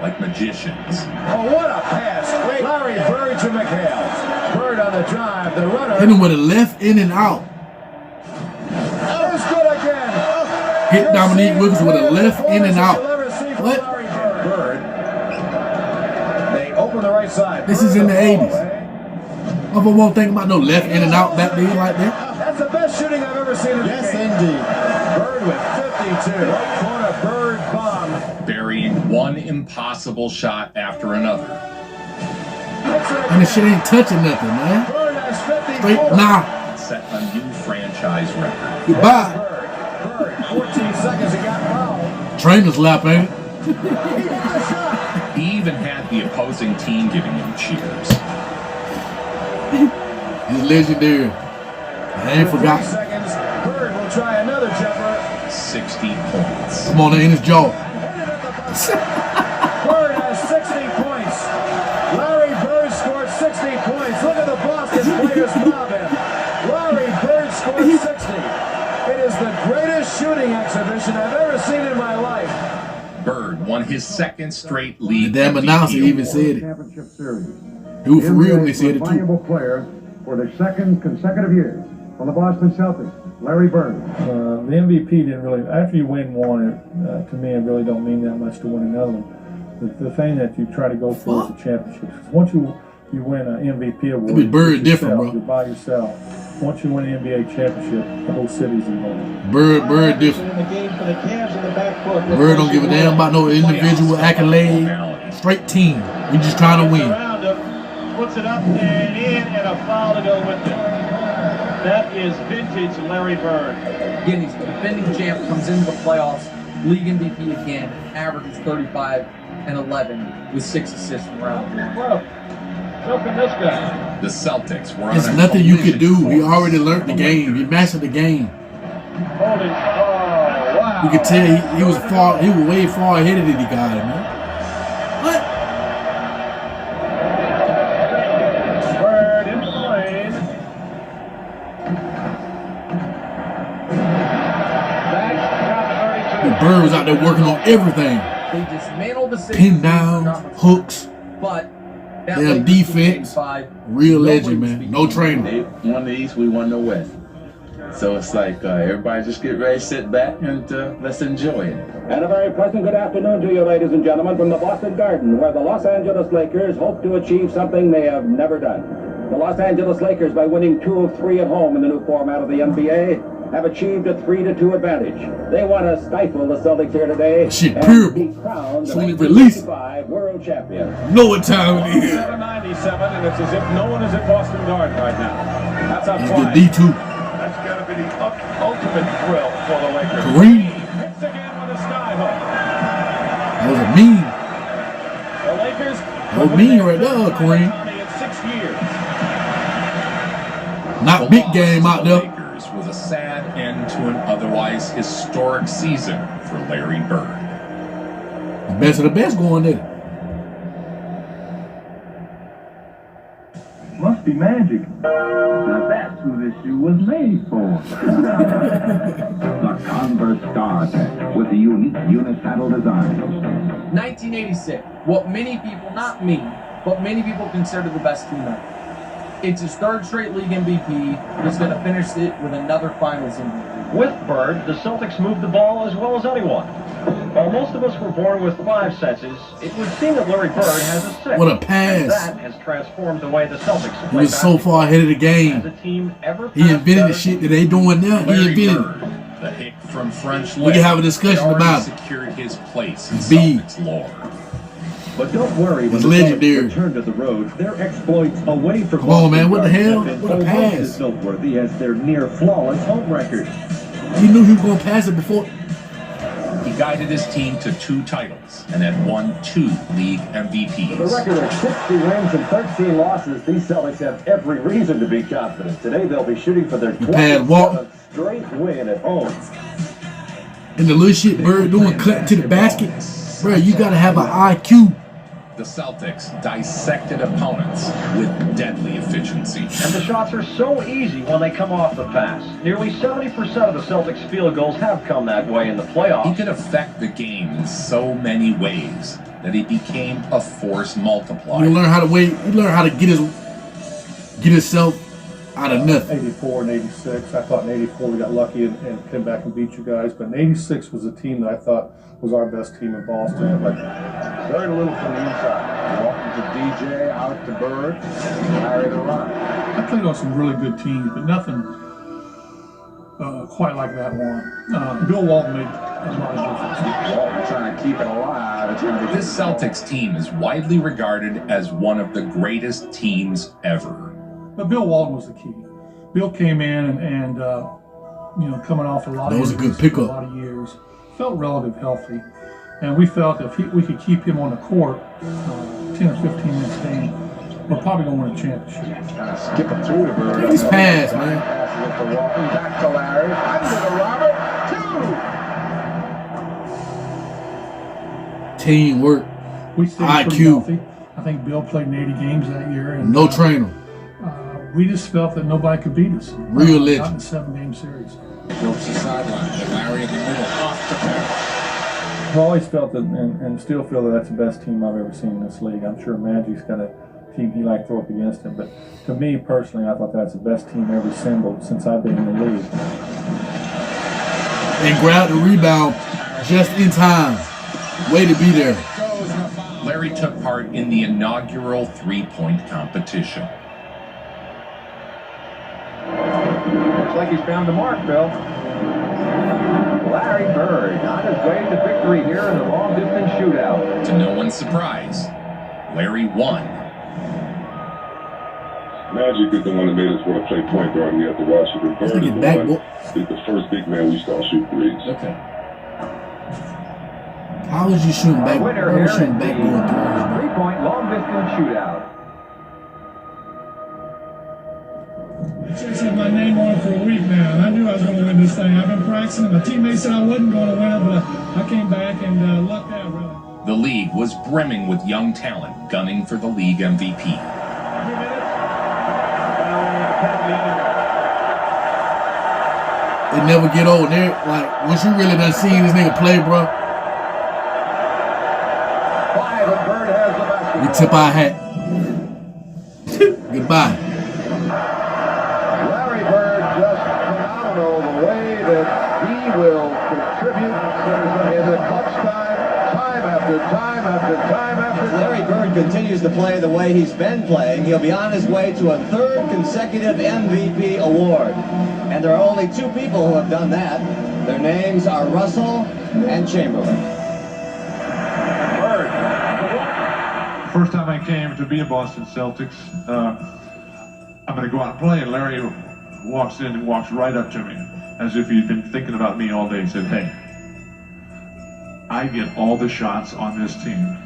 Speaker 2: like magicians.
Speaker 23: Oh, what a pass. Larry Bird to McHale. Bird on the drive, the runner.
Speaker 1: Hit him with a left in and out.
Speaker 23: It's good again.
Speaker 1: Hit Dominique Wilkins with a left in and out. What?
Speaker 23: Bird. They open the right side.
Speaker 1: This is in the 80s. I won't think about no left in and out back there like that.
Speaker 23: That's the best shooting I've ever seen in the game. Yes, indeed. Bird with 52. Right corner, Bird bomb.
Speaker 2: Burying one impossible shot after another.
Speaker 1: And this shit ain't touching nothing, man. Straight nah.
Speaker 2: Set a new franchise record.
Speaker 1: Goodbye.
Speaker 23: Bird, 14 seconds, he got fouled.
Speaker 1: Trainer's lap, ain't it?
Speaker 2: He even had the opposing team giving him cheers.
Speaker 1: He's legendary. I ain't forgot.
Speaker 23: Seconds, Bird will try another jumper.
Speaker 2: 60 points.
Speaker 1: Come on, in his jaw.
Speaker 23: Bird has 60 points. Larry Bird scored 60 points. Look at the Boston players mob him. Larry Bird scored 60. It is the greatest shooting exhibition I've ever seen in my life.
Speaker 2: Bird won his second straight league.
Speaker 1: The damn announcer even said it.
Speaker 12: Championship series.
Speaker 1: He was for real when he said it too.
Speaker 12: Valuable player for the second consecutive year on the Boston Celtics, Larry Bird.
Speaker 6: The MVP didn't really, after you win one, to me, it really don't mean that much to win another one. The thing that you try to go for is the championship. Once you win an MVP award,
Speaker 1: It'd be Bird different, bro.
Speaker 6: You're by yourself. Once you win an NBA championship, the whole city's involved.
Speaker 1: Bird different. Bird don't give a damn about no individual accolade. Straight team. We just trying to win.
Speaker 10: Puts it up and in, and a foul to go with it. That is vintage Larry Bird.
Speaker 9: Again, he's the defending champ, comes into the playoffs, league MVP again, averages 35 and 11 with 6 assists from round one.
Speaker 10: Look at this guy.
Speaker 2: The Celtics were on
Speaker 1: There's
Speaker 2: a
Speaker 1: nothing you could do.
Speaker 2: collision
Speaker 1: He
Speaker 2: course.
Speaker 1: already learned the game. He mastered the game.
Speaker 10: Holding. Oh, wow.
Speaker 1: You could tell he was way far ahead of the guy, man. What?
Speaker 10: Bird in the lane.
Speaker 1: The Bird was out there working on everything.
Speaker 9: They dismantled the city.
Speaker 1: Pin downs, hooks,
Speaker 9: but that
Speaker 1: damn defense. Real legend, man. No trainer.
Speaker 15: They won the East, we won the West. So it's like everybody just get ready, sit back, and let's enjoy it.
Speaker 12: And a very pleasant good afternoon to you, ladies and gentlemen, from the Boston Garden, where the Los Angeles Lakers hope to achieve something they have never done. The Los Angeles Lakers, by winning 2 of 3 at home in the new format of the NBA, have achieved a 3-2 advantage. They want to stifle the Celtics here today and be crowned the 1995 world champion.
Speaker 1: Know what time it is.
Speaker 10: 7:97, and it's as if no one is at Boston Garden right now. That's how quiet.
Speaker 1: He's D2.
Speaker 10: That's got to be the ultimate thrill for the Lakers.
Speaker 1: Kareem.
Speaker 10: Hits again with a skyhook.
Speaker 1: That was a mean.
Speaker 10: The Lakers.
Speaker 1: That was mean right there, Kareem.
Speaker 10: In 6 years.
Speaker 1: Not big game out there.
Speaker 2: Lakers was a sad end to an otherwise historic season for Larry Bird.
Speaker 1: The best of the best going there.
Speaker 4: Must be magic. Now that's who this shoe was made for. The Converse Star Tech with the unique unisaddle design.
Speaker 9: 1986. What many people, not me, but many people consider the best team ever. It's his 3rd straight league MVP. He's going to finish it with another Finals MVP.
Speaker 4: With Bird, the Celtics moved the ball as well as anyone. While most of us were born with 5 senses, it would seem that Larry Bird has a 6th.
Speaker 1: What a pass.
Speaker 4: And that has transformed the way the Celtics
Speaker 1: He
Speaker 4: play
Speaker 1: was so far ahead of the game. He invented the shit that they doing now. He invented it.
Speaker 2: The hick from French
Speaker 1: We can have a discussion about it.
Speaker 2: Secured his place in
Speaker 1: B.
Speaker 2: Celtics lore.
Speaker 19: But don't worry, when
Speaker 1: It's
Speaker 19: the
Speaker 1: legendary.
Speaker 19: Celtics return to the road, their exploits away from
Speaker 1: Come on, man, what the
Speaker 19: Boston
Speaker 1: hell?
Speaker 19: have been
Speaker 1: What a
Speaker 19: almost
Speaker 1: pass.
Speaker 19: as noteworthy as their near-flawless home record.
Speaker 1: He knew he was going to pass it before.
Speaker 2: He guided his team to 2 titles and had won 2 league MVPs.
Speaker 12: With a record of 60 wins and 13 losses, these Celtics have every reason to be confident. Today they'll be shooting for their 27th straight win at home.
Speaker 1: And the little shit Bird doing, cutting to the basket. Bro, you got to have an IQ.
Speaker 2: The Celtics dissected opponents with deadly efficiency.
Speaker 4: And the shots are so easy when they come off the pass. Nearly 70% of the Celtics field goals have come that way in the playoffs.
Speaker 2: He could affect the game in so many ways that he became a force multiplier.
Speaker 1: You learn how to wait. You learn how to get himself out of nothing.
Speaker 6: 84 and 86. I thought in 84 we got lucky and came back and beat you guys. But in 86 was a team that I thought was our best team in Boston. Like,
Speaker 3: Bird a little from the inside. Walking to DJ, out to Bird, Larry the Rock.
Speaker 11: I played on some really good teams, but nothing quite like that one. Bill Walton made a lot of difference.
Speaker 3: Walton trying to keep it alive.
Speaker 2: This Celtics team is widely regarded as one of the greatest teams ever.
Speaker 11: But Bill Walton was the key. Bill came in and coming off a lot
Speaker 1: That
Speaker 11: of
Speaker 1: was a good
Speaker 11: injuries for
Speaker 1: pickup.
Speaker 11: a lot of years, felt relatively healthy. And we felt if we could keep him on the court 10 or 15 minutes a game, we're probably going to win a championship.
Speaker 3: Kind of skipping through the Bird.
Speaker 1: He's passed, man.
Speaker 3: Passes it to Walton, back to Larry, under to Robert, 2.
Speaker 1: Teamwork.
Speaker 11: We stayed pretty healthy. I think Bill played in 80 games that year. And,
Speaker 1: No trainer.
Speaker 11: We just felt that nobody could beat us.
Speaker 1: Real legend.
Speaker 11: Not in a 7-game series.
Speaker 3: Ropes the sideline, and Larry in the middle, off the pass.
Speaker 6: I've always felt that, and still feel that that's the best team I've ever seen in this league. I'm sure Magic's got a team he liked to throw up against him, but to me personally, I thought that's the best team ever assembled since I've been in the league.
Speaker 1: And grabbed the rebound just in time. Way to be there.
Speaker 2: Larry took part in the inaugural 3-point competition.
Speaker 10: Looks like he's found the mark, Bill. Larry Bird on his way to victory here in the long-distance shootout.
Speaker 2: To no one's surprise, Larry won.
Speaker 21: Magic is the one that made us want to play point guard. We have to watch it. And Bird is the first big man we saw shoot threes.
Speaker 1: Okay. How was you shooting back? How was you shooting back going threes?
Speaker 10: 3-point long-distance shootout.
Speaker 11: Chicks had my name on it for a week now, and I knew I was going to win this thing. I've been practicing. My teammates said I wasn't going to win it, but I came back and lucked out, really.
Speaker 2: The league was brimming with young talent gunning for the league MVP.
Speaker 1: They never get old. They're like, once you really done seen this nigga play, bro, we tip our hat. Goodbye.
Speaker 3: Larry Bird just phenomenal
Speaker 13: contribute in the clutch time after time after time after time.
Speaker 19: Larry Bird continues to play the way he's been playing. He'll be on his way to a third consecutive MVP award. And there are only two people who have done that. Their names are Russell and Chamberlain.
Speaker 13: Bird.
Speaker 16: First time I came to be a Boston Celtics, I'm going to go out and play, and Larry walks in and walks right up to me as if he'd been thinking about me all day. He said, "Hey, I get all the shots on this team.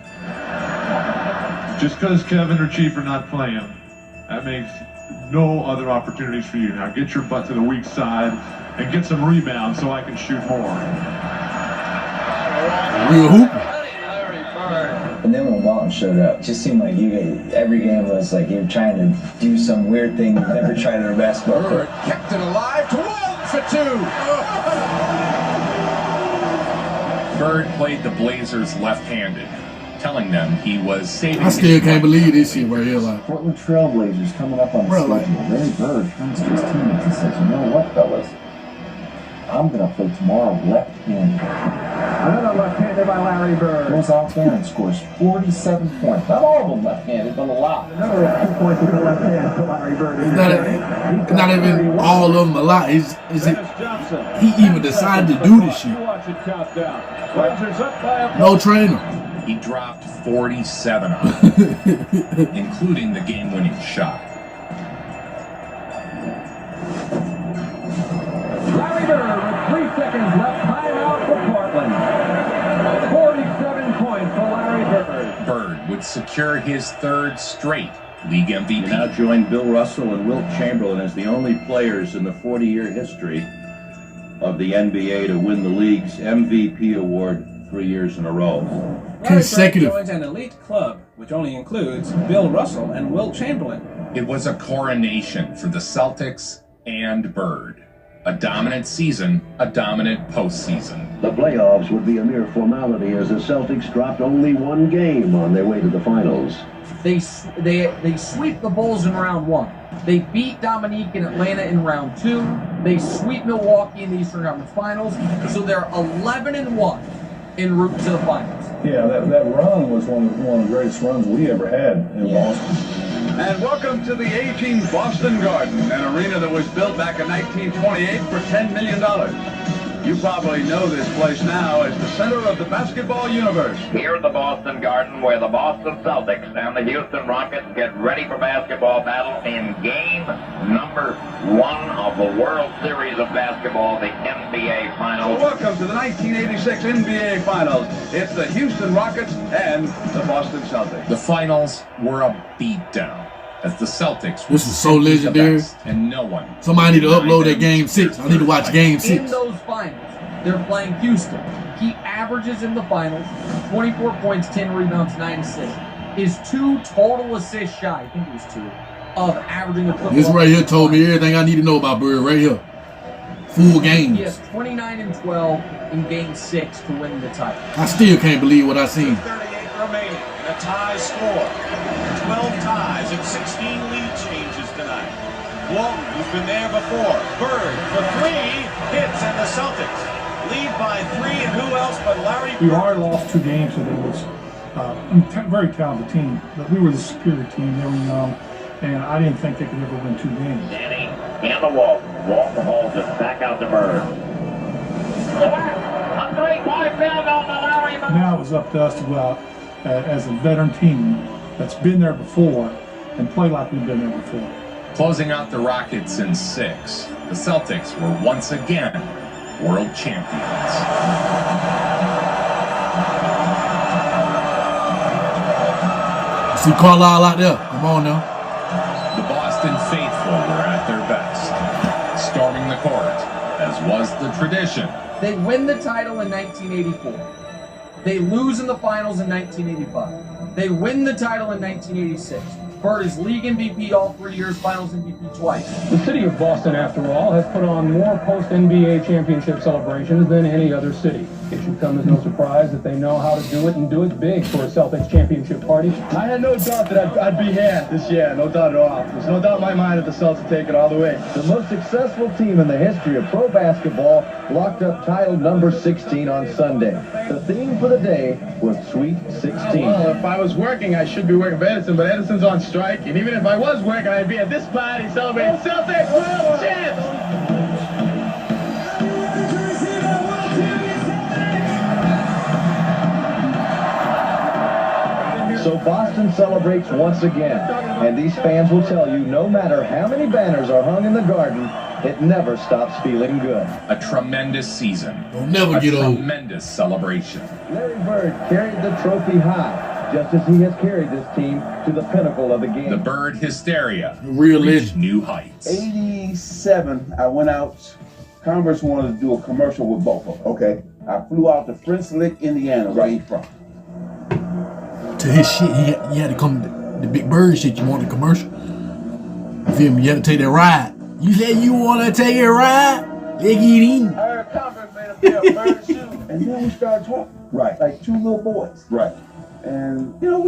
Speaker 16: Just because Kevin or Chief are not playing, that makes no other opportunities for you. Now get your butt to the weak side and get some rebounds so I can shoot more."
Speaker 1: Real hoop.
Speaker 18: And then when Walton showed up, it just seemed like every game was like you were trying to do some weird thing you never tried in a basketball court.
Speaker 13: Kept it alive to Walton for two.
Speaker 2: Bird played the Blazers left-handed, telling them he was saving.
Speaker 1: I still can't believe this shit right here. Like
Speaker 22: Portland Trailblazers coming up on the schedule. Larry Bird turns to his teammates and says, "You know what, fellas? I'm going to play tomorrow left-handed."
Speaker 13: Another left-handed by Larry Bird.
Speaker 22: Goes out there and scores 47 points. Not all of them left-handed, but a lot.
Speaker 13: Another 2 points with the left hand for Larry Bird.
Speaker 1: not even all of them a lot. He even decided to do this shit. No trainer.
Speaker 2: He dropped 47 on them, including the game-winning shot.
Speaker 13: Larry Bird with 3 seconds left. Timeout for Portland. 47 points for Larry Bird.
Speaker 2: Bird would secure his third straight league MVP.
Speaker 4: He now joined Bill Russell and Wilt Chamberlain as the only players in the 40-year history of the NBA to win the league's MVP award 3 years in a row.
Speaker 1: Consecutive.
Speaker 25: Larry Bird joins an elite club, which only includes Bill Russell and Wilt Chamberlain.
Speaker 2: It was a coronation for the Celtics and Bird. A dominant season, a dominant postseason.
Speaker 26: The playoffs would be a mere formality as the Celtics dropped only one game on their way to the finals.
Speaker 9: They sweep the Bulls in round 1. They beat Dominique in Atlanta in round 2. They sweep Milwaukee in the Eastern Conference Finals. So they're 11-1 en route to the finals.
Speaker 6: Yeah, that run was one of the greatest runs we ever had in Boston.
Speaker 13: And welcome to the aging Boston Garden, an arena that was built back in 1928 for $10 million. You probably know this place now as the center of the basketball universe.
Speaker 23: Here at the Boston Garden, where the Boston Celtics and the Houston Rockets get ready for basketball battle in game number 1 of the World Series of Basketball, the NBA Finals.
Speaker 13: So welcome to the 1986 NBA Finals. It's the Houston Rockets and the Boston Celtics.
Speaker 2: The finals were a beatdown as the Celtics.
Speaker 1: This is so legendary.
Speaker 2: And no one.
Speaker 1: Somebody need to upload that game 6. I need to watch game 6.
Speaker 9: In those finals, they're playing Houston. He averages in the finals 24 points, 10 rebounds, 9 assists. Is 2 total assists shy, I think it was 2, of averaging a football.
Speaker 1: This right here told me everything I need to know about Bird right here. Full games.
Speaker 9: He has 29-12 in game 6 to win the title.
Speaker 1: I still can't believe what I seen.
Speaker 27: 38 remaining in a tie score. 12 ties and 16 lead changes tonight. Walton, who's been there before. Bird for 3 hits, and the Celtics lead by 3, and who else but Larry Bird?
Speaker 11: We already lost 2 games, and it was a very talented team. But we were the superior team. They were young, and I didn't think they could ever win 2 games.
Speaker 23: Danny and the Walton. Walton hauls it back out to Bird. A 3-point field goal to Larry Bird.
Speaker 11: Now it was up to us to go out as a veteran team that's been there before and play like we've been there before.
Speaker 2: Closing out the Rockets in 6, the Celtics were once again world champions.
Speaker 1: See Carlisle out there. Come on now.
Speaker 2: The Boston faithful were at their best, storming the court, as was the tradition.
Speaker 9: They win the title in 1984. They lose in the finals in 1985. They win the title in 1986. Bird is league MVP all 3 years, finals MVP twice.
Speaker 25: The city of Boston, after all, has put on more post-NBA championship celebrations than any other city. It should come as no surprise that they know how to do it and do it big for a Celtics championship party.
Speaker 3: I had no doubt that I'd be here this year, no doubt at all. There's no doubt in my mind that the Celtics would take it all the way.
Speaker 26: The most successful team in the history of pro basketball locked up title number 16 on Sunday. The theme for the day was Sweet 16.
Speaker 3: Well, if I was working, I should be working for Edison, but Edison's on strike, and even if I was working, I'd be at this party celebrating Celtics World Champs!
Speaker 26: So Boston celebrates once again, and these fans will tell you no matter how many banners are hung in the Garden, it never stops feeling good.
Speaker 2: A tremendous season.
Speaker 1: Don't never get old.
Speaker 2: A tremendous celebration.
Speaker 26: Larry Bird carried the trophy high, just as he has carried this team to the pinnacle of the game.
Speaker 2: The Bird hysteria
Speaker 1: Real
Speaker 2: reached new heights.
Speaker 5: 87, I went out. Converse wanted to do a commercial with both of them. Okay. I flew out to French Lick, Indiana, where he's from.
Speaker 1: To his shit, he had to come, the Big Bird shit, you want the commercial? You feel me? You had to take that ride. You said you want to take a ride? Let's get in.
Speaker 5: I heard Converse made a pair of bird shoes, and then we started talking.
Speaker 3: Right.
Speaker 5: Like two little boys.
Speaker 3: Right.
Speaker 5: And, you know,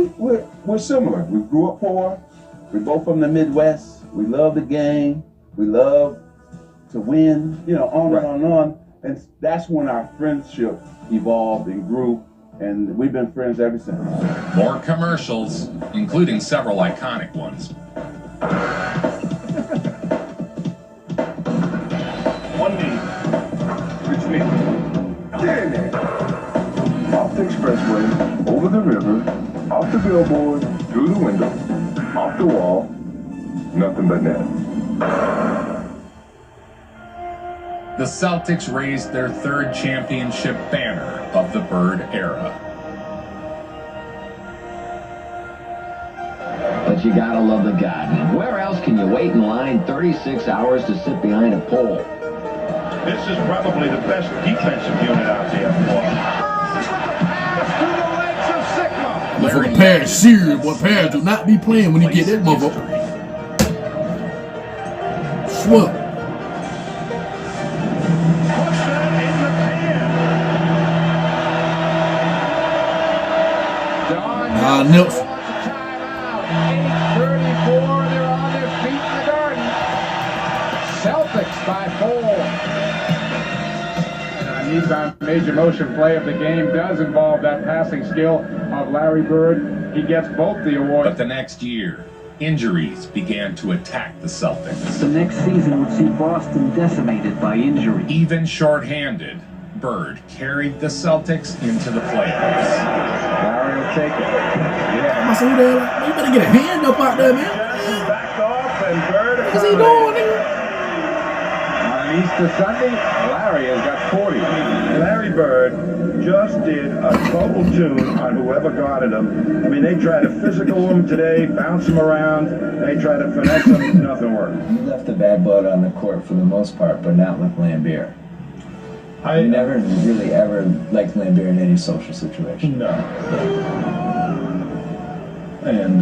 Speaker 5: we're similar. We grew up poor. We're both from the Midwest. We love the game. We love to win, you know, on and on and on. And that's when our friendship evolved and grew. And we've been friends ever since.
Speaker 2: More commercials, including several iconic ones.
Speaker 3: One knee. Which knee? There, there. Off the expressway, over the river, off the billboard, through the window, off the wall, nothing but net.
Speaker 2: The Celtics raised their third championship banner of the Bird era.
Speaker 7: But you gotta love the Garden. Where else can you wait in line 36 hours to sit behind a pole?
Speaker 27: This is probably the best defensive unit out there.
Speaker 1: Motherfucker Paris serious, boy. Paris do not be playing when you get that motherfucker. Swap. Nelson.
Speaker 9: 8:34, they're on their feet in the Garden. Celtics by 4.
Speaker 8: Anytime major motion play of the game does involve that passing skill of Larry Bird, he gets both the awards.
Speaker 2: But the next year, injuries began to attack the Celtics.
Speaker 14: The next season would see Boston decimated by injury.
Speaker 2: Even shorthanded, Bird carried the Celtics into the playoffs.
Speaker 3: Larry will take it.
Speaker 1: I said, you better get a hand up out there, man.
Speaker 3: Backed off, and Bird.
Speaker 1: What's he doing, nigga?
Speaker 3: On Easter Sunday, Larry has got 40. Larry Bird just did a total tune on whoever guarded him. I mean, they tried to physical him today, bounce him around. They tried to finesse him. Nothing worked.
Speaker 18: He left the bad blood on the court for the most part, but not with Lambert. I never really ever liked Lambert in any social situation.
Speaker 6: No. And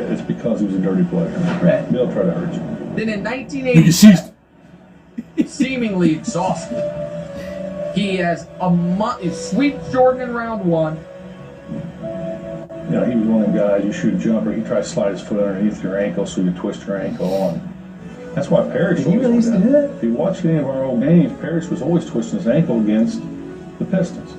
Speaker 6: it's because he was a dirty player.
Speaker 18: Right.
Speaker 6: They'll try to hurt you.
Speaker 9: Then in 1987, seemingly exhausted, he has he sweeps Jordan in round 1.
Speaker 6: You know, he was one of them guys, you shoot a jumper, he tries to slide his foot underneath your ankle so you twist your ankle on. That's why Parrish
Speaker 18: Did he really used to do that?
Speaker 6: If you watch any of our old games, Parrish was always twisting his ankle against the Pistons.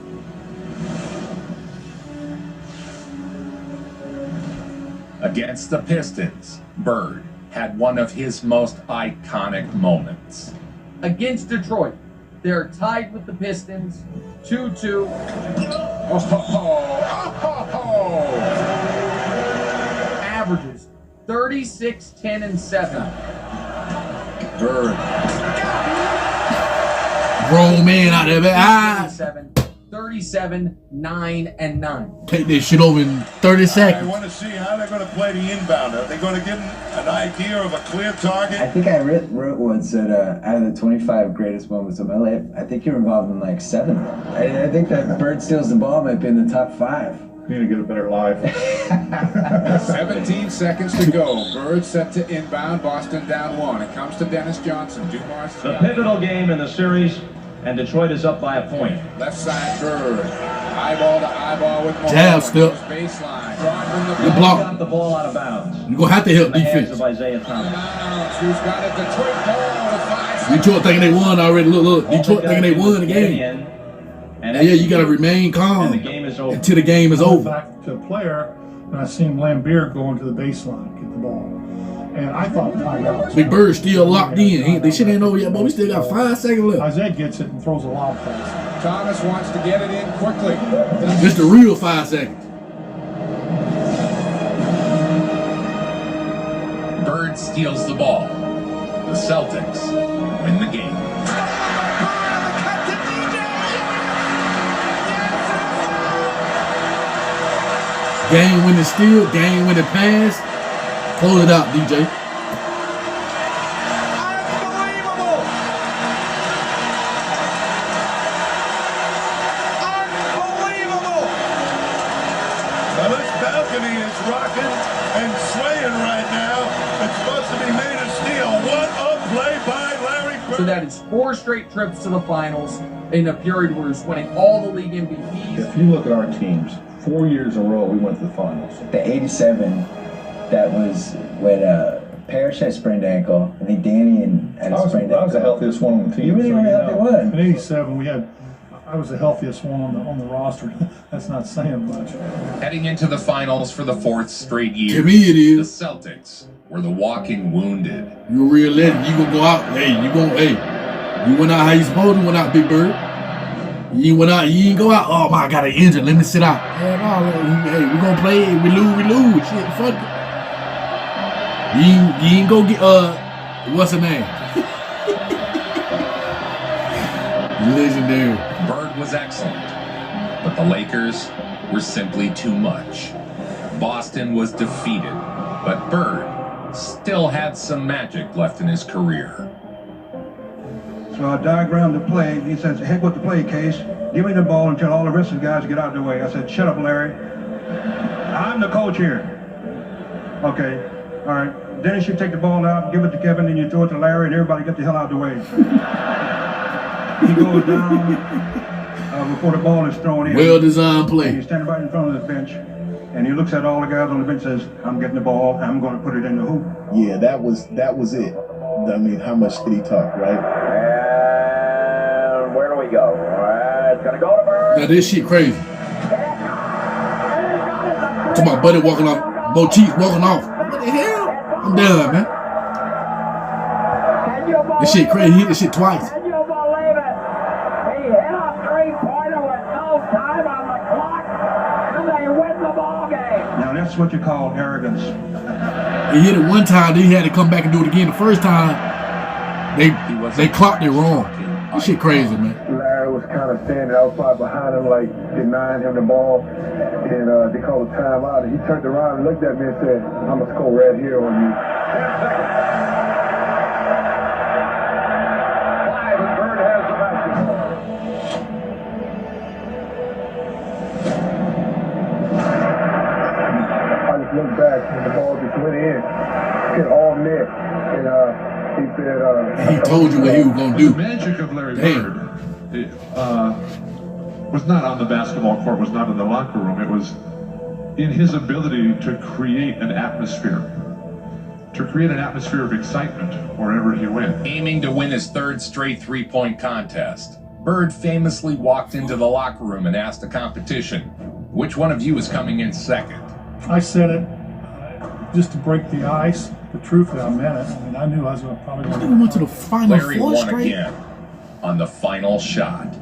Speaker 2: Against the Pistons, Bird had one of his most iconic moments.
Speaker 9: Against Detroit, they're tied with the Pistons, 2-2. Averages 36, 10, and 7.
Speaker 1: Bird. Grown man out there, man.
Speaker 9: 37, 9, and 9.
Speaker 1: Take this shit over in 30 seconds.
Speaker 27: I want to see how they're going to play the inbound. Are they going to give them an idea of a clear target?
Speaker 18: I think I wrote once that out of the 25 greatest moments of my life, I think you're involved in like 7 of them. I think that Bird steals the ball might be in the top 5.
Speaker 6: You need to get a better life.
Speaker 8: 17 seconds to go. Bird set to inbound. Boston down 1. It comes to Dennis Johnson. Dumars.
Speaker 19: The pivotal game in the series, and Detroit is up by a point.
Speaker 8: Left side, Bird. Eyeball to eyeball with Mahone.
Speaker 1: Jab step.
Speaker 8: Baseline.
Speaker 1: The block.
Speaker 19: Got the ball out of bounds.
Speaker 1: You're going to have to help defense.
Speaker 19: Of Isaiah Thomas.
Speaker 8: Who's got it? Detroit ball with 5 seconds.
Speaker 1: Detroit thinking they won already. Look. Detroit thinking they won the game. And yeah, you got to remain calm until the game is over.
Speaker 11: Back to a player, and I seen Lambeer go into the baseline, get the ball. And I thought timeout.
Speaker 1: Big Bird's still locked in. This shit ain't over yet, but we still got 5 seconds left.
Speaker 11: Isaiah gets it and throws a lob pass.
Speaker 8: Thomas wants to get it in quickly.
Speaker 1: It's the real 5 seconds.
Speaker 2: Bird steals the ball. The Celtics win the game.
Speaker 1: Game winning steal, game winning pass. Close it out, DJ.
Speaker 27: Unbelievable! Now this balcony is rocking and swaying right now. It's supposed to be made of steel. What a play by Larry Bird.
Speaker 9: So that is 4 straight trips to the finals in a period where he's winning all the league MVPs.
Speaker 6: If you look at our teams, 4 years in a row we went to the finals.
Speaker 18: The 87, that was when Parrish had sprained ankle. I think Danny had a sprained ankle.
Speaker 6: I was the healthiest one on the team.
Speaker 18: You really were the healthy one.
Speaker 11: In '87, I was the healthiest one on the roster. That's not saying much.
Speaker 2: Heading into the finals for the 4th straight year.
Speaker 1: To me, it is.
Speaker 2: The Celtics were the walking wounded.
Speaker 1: You're a real legend. You gonna go out. You went out how you supposed to went out, Big Bird. You went out. You ain't go out. Oh my, I got an injury. Let me sit out. Hey, we gonna play. We lose. Shit, fuck it. You ain't go get what's her name? Legendary.
Speaker 2: Bird was excellent, but the Lakers were simply too much. Boston was defeated, but Bird still had some magic left in his career.
Speaker 3: So I diagrammed the play. He says, heck with the play, Case. Give me the ball until all the rest of the guys get out of the way. I said, shut up, Larry. I'm the coach here. Okay, all right. Dennis, you take the ball out, give it to Kevin, and you throw it to Larry, and everybody get the hell out of the way. He goes down before the ball is thrown in.
Speaker 1: Well-designed play.
Speaker 3: And he's standing right in front of the bench, and he looks at all the guys on the bench and says, I'm getting the ball, I'm going to put it in the hoop.
Speaker 22: Yeah, that was it. I mean, how much did he talk, right?
Speaker 23: And where do we go? It's going to go to Bird.
Speaker 1: Now this shit crazy. To my buddy walking off, Motif walking off. What the hell? I'm done, man. This shit crazy. He hit this shit twice.
Speaker 23: Can you believe it? He hit a three-pointer with no time on the clock, and they win the ball game.
Speaker 3: Now that's what you call arrogance.
Speaker 1: He hit it one time, then he had to come back and do it again. The first time, they clocked it wrong. This shit crazy, man.
Speaker 3: Larry was kind of standing outside behind him, like denying him the ball, and they called a timeout. And he turned around and looked at me and said, I'm going to score right here on you.
Speaker 23: 10 seconds. Five, and Bird has the basketball.
Speaker 3: I just looked back and the ball just went in, hit all net, and he said,
Speaker 1: he told you what he was going to do.
Speaker 16: The magic of Larry Bird was not on the basketball court, was not in the locker room. It was in his ability to create an atmosphere. To create an atmosphere of excitement wherever he went.
Speaker 2: Aiming to win his 3rd straight three-point contest, Bird famously walked into the locker room and asked the competition, which one of you is coming in second?
Speaker 11: I said it just to break the ice, but truthfully, I meant it. I mean, I knew I was probably going to.
Speaker 1: We went to the final
Speaker 2: Larry
Speaker 1: 4
Speaker 2: won
Speaker 1: straight.
Speaker 2: again on the final shot.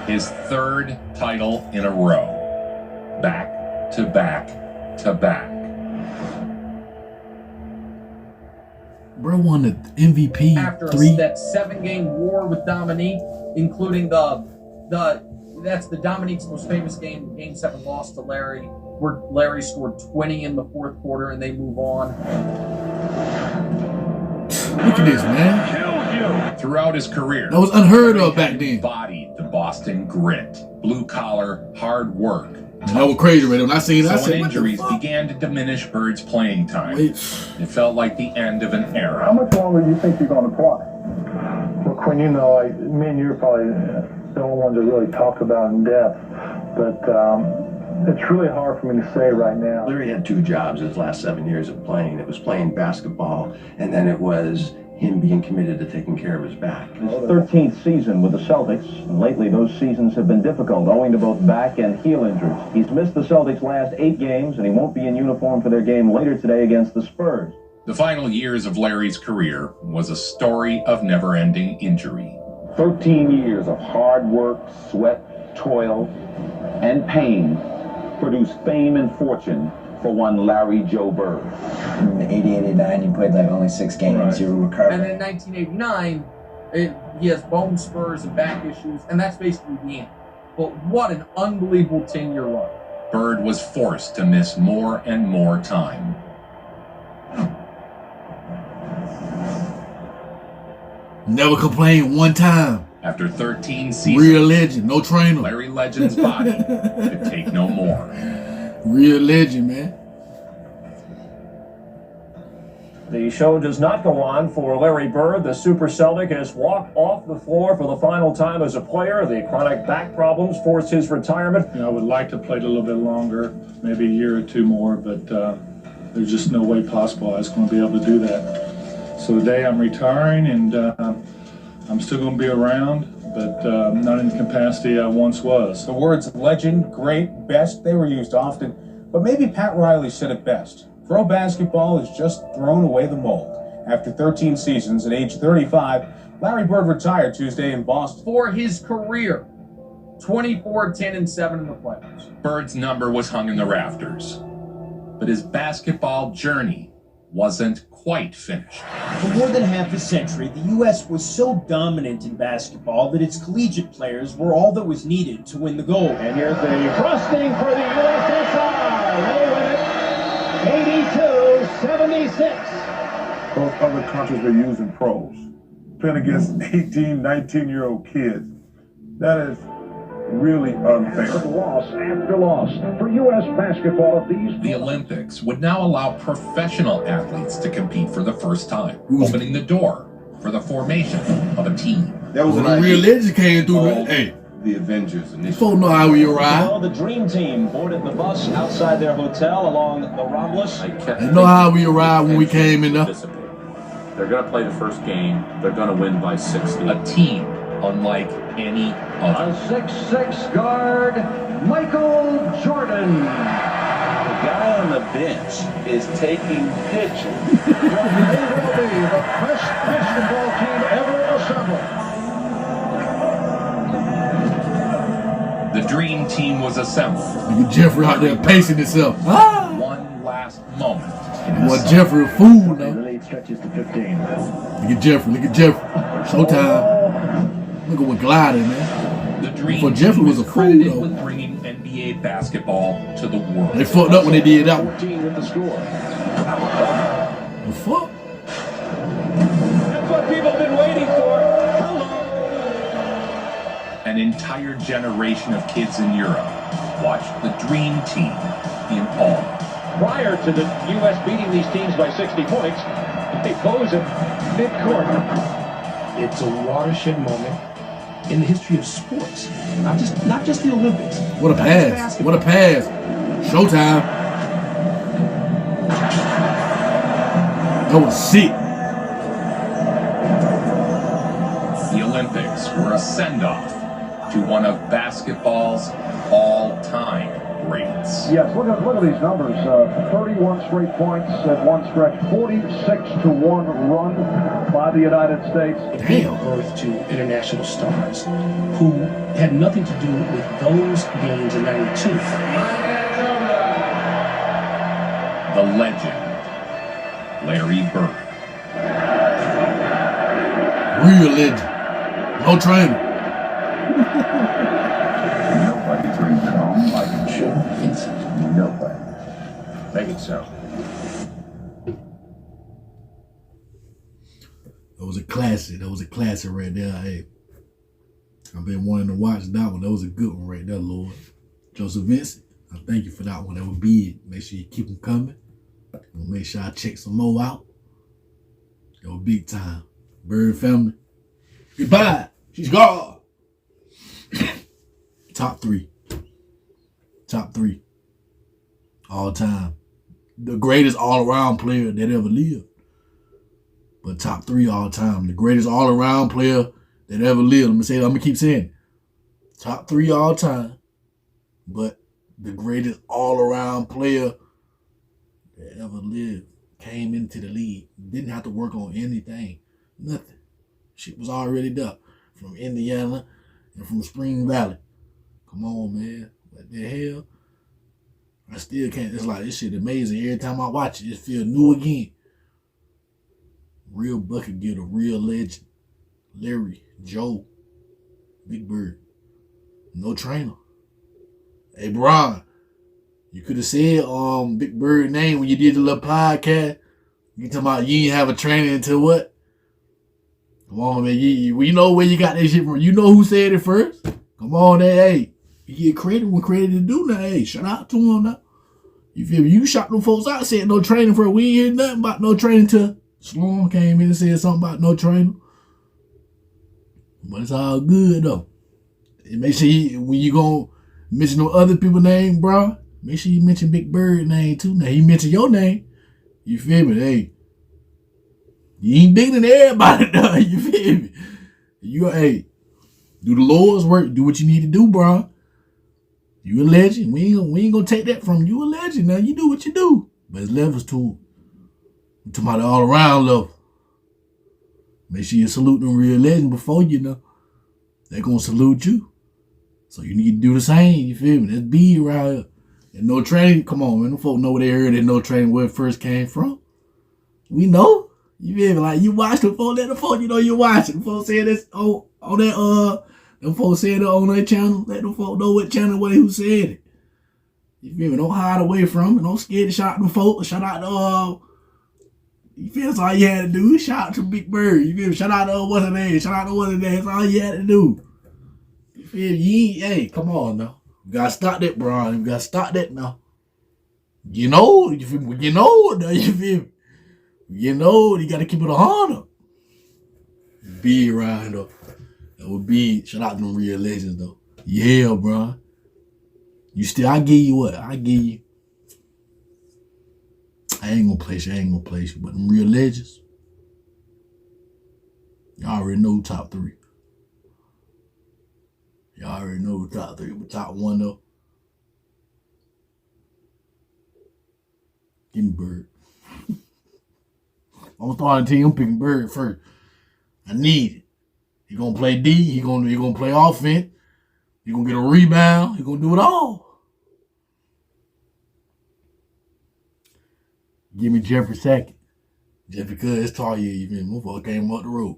Speaker 2: His 3rd title in a row. Back to back to back.
Speaker 1: Bro won the MVP
Speaker 9: After
Speaker 1: that
Speaker 9: 7-game war with Dominique, including the That's the Dominique's most famous game, Game 7 loss to Larry, where Larry scored 20 in the fourth quarter and they move on.
Speaker 1: Look at this, man.
Speaker 2: Throughout his career,
Speaker 1: that was unheard of back then.
Speaker 2: Embodied the Boston grit, blue collar, hard work.
Speaker 1: And that was crazy, right? When I seen it, I said,
Speaker 2: when injuries began to diminish Bird's playing time, it felt like the end of an era.
Speaker 6: How much longer do you think you're going to play? Well, Quinn, you know, me and you are probably the only ones that really talk about in depth, but it's really hard for me to say right now.
Speaker 10: Larry had two jobs his last 7 years of playing. It was playing basketball, and then it was him being committed to taking care of his back.
Speaker 19: His 13th season with the Celtics, and lately those seasons have been difficult owing to both back and heel injuries. He's missed the Celtics' last 8 games, and he won't be in uniform for their game later today against the Spurs.
Speaker 2: The final years of Larry's career was a story of never-ending injury.
Speaker 5: 13 years of hard work, sweat, toil, and pain produced fame and fortune for one Larry Joe Bird.
Speaker 18: In 88-89, you played like only 6 games. Right. You were recovering.
Speaker 9: And then in 1989, he has bone spurs and back issues, and that's basically the end. But what an unbelievable 10-year run.
Speaker 2: Bird was forced to miss more and more time.
Speaker 1: Never complained one time.
Speaker 2: After 13 seasons,
Speaker 1: real legend, no trainer.
Speaker 2: Larry Legend's body could take no more.
Speaker 1: Real legend, man.
Speaker 12: The show does not go on for Larry Bird. The Super Celtic has walked off the floor for the final time as a player. The chronic back problems forced his retirement.
Speaker 6: You know, I would like to play a little bit longer, maybe a year or two more, but there's just no way possible I was going to be able to do that. So today I'm retiring, and I'm still going to be around, but not in the capacity I once was.
Speaker 8: The words legend, great, best, they were used often, but maybe Pat Riley said it best. Pro basketball has just thrown away the mold. After 13 seasons at age 35, Larry Bird retired Tuesday in Boston.
Speaker 9: For his career, 24, 10, and 7 in the playoffs.
Speaker 2: Bird's number was hung in the rafters, but his basketball journey wasn't quite finished.
Speaker 15: For more than half a century, the U.S. was so dominant in basketball that its collegiate players were all that was needed to win the gold.
Speaker 19: And here's the frosting for the USSR. They win it 82-76.
Speaker 6: Those other countries are using pros. Playing against 18, 19-year-old kids. That is really unfair.
Speaker 23: Loss after loss for U.S. basketball at these.
Speaker 2: The Olympics would now allow professional athletes to compete for the first time, opening the door for the formation of a team.
Speaker 1: That was when real legends came through. Hey,
Speaker 5: the Avengers.
Speaker 1: These folks know how we arrive.
Speaker 19: Well, the Dream Team boarded the bus outside their hotel along the Romulus.
Speaker 1: They know how we arrived when we came in there.
Speaker 17: They're going to play the first game. They're going to win by 60.
Speaker 2: A team unlike any other.
Speaker 23: A 6'6" guard, Michael Jordan.
Speaker 5: The guy on the bench is taking pictures.
Speaker 23: They will be the best basketball team ever assembled.
Speaker 2: The Dream Team was assembled.
Speaker 1: Look at Jeffrey out there pacing himself.
Speaker 2: One last moment.
Speaker 1: What Jeffrey a fool now.
Speaker 23: The lead stretches to 15.
Speaker 1: Look at Jeffrey. Look at Jeffrey. Showtime. Look at what gliding, man.
Speaker 2: The Dream
Speaker 1: For Jeffrey was a fool
Speaker 2: credited
Speaker 1: though.
Speaker 2: with bringing NBA basketball to the world.
Speaker 1: They fucked up when they did that one.
Speaker 23: 14 with the score.
Speaker 1: The fuck?
Speaker 19: That's what people have been waiting for.
Speaker 2: An entire generation of kids in Europe watched the Dream Team in awe.
Speaker 19: Prior to the U.S. beating these teams by 60 points, they pose at midcourt.
Speaker 20: It's a watershed moment in the history of sports, not just the Olympics.
Speaker 1: What a pass. What a pass. Showtime. That was sick.
Speaker 2: The Olympics were a send-off to one of basketball's all-time greats.
Speaker 23: Yes, look at these numbers. 31 straight points at one stretch, 46-1 run by the United States.
Speaker 20: It gave birth to international stars who had nothing to do with those games in '92.
Speaker 2: The legend, Larry Bird.
Speaker 1: Real legend. No trainer.
Speaker 17: Make it so.
Speaker 1: That was a classic. That was a classic right there. Hey, I've been wanting to watch that one. That was a good one right there, Lord. Joseph Vincent, I thank you for that one. That was big. Make sure you keep them coming. We'll make sure I check some more out. That was big time. Bird family, goodbye. She's gone. Top three. Top three. All time. The greatest all-around player that ever lived. But top three all time. The greatest all-around player that ever lived. I'm going to keep saying it. Top three all time. But the greatest all-around player that ever lived came into the league. Didn't have to work on anything. Nothing. Shit was already done. From Indiana and from Spring Valley. Come on, man. What the hell? I still can't. It's like, this shit amazing. Every time I watch it, it feels new again. Real bucket getter, real legend. Larry, Joe, Big Bird. No trainer. Hey, Brian, you could have said Big Bird name when you did the little podcast. You talking about you didn't have a trainer until what? Come on, man. You know where you got that shit from. You know who said it first. Come on, hey. You get credit when credit is due now. Hey, shout out to him now. You feel me? You shot them folks out, said no training for it. We ain't hear nothing about no training till Slum came in and said something about no training. But it's all good, though. And make sure when you gonna mention no other people's name, bro, make sure you mention Big Bird name, too. Now, he mentioned your name. You feel me? Hey, you ain't bigger than everybody, though. You feel me? Hey, do the Lord's work. Do what you need to do, bro. You a legend. We ain't gonna take that from you. You a legend. Now, you do what you do. But it's levels to it. I'm talking about the all-around level. Make sure you salute them real legends before you know. They're going to salute you. So you need to do the same. You feel me? That's big around here. And no training. Come on, man. Them folks know where they heard that no training where it first came from. We know. You feel me? Like, you watch the folks, let the folks, you know you're watching. The folks say this on that, them folks said it on their channel. Let them folks know what channel, who said it. You feel me? Don't hide away from it. Don't scare to shout them folks. Shout out to, you feel that's all you had to do. Shout out to Big Bird. You feel me? Shout out to what's her name. Shout out to what's her name. That's all you had to do. You feel me? Hey, come on now. You gotta stop that, bro. You gotta stop that now. You know, you feel me? You know, now you feel me? You know, you gotta keep it a honor. Be around though. That would be, shout out to them real legends though. Yeah, bro. I give you what? I give you. I ain't gonna place you. But them real legends, y'all already know top three. Y'all already know top three. But top one though, give me Bird. I'm starting to tell you, I'm picking Bird first. I need it. He gonna play D. He gonna play offense. He gonna get a rebound. He gonna do it all. Give me Jeffrey second. Just because it's tall year, you feel me? Motherfucker came up the road.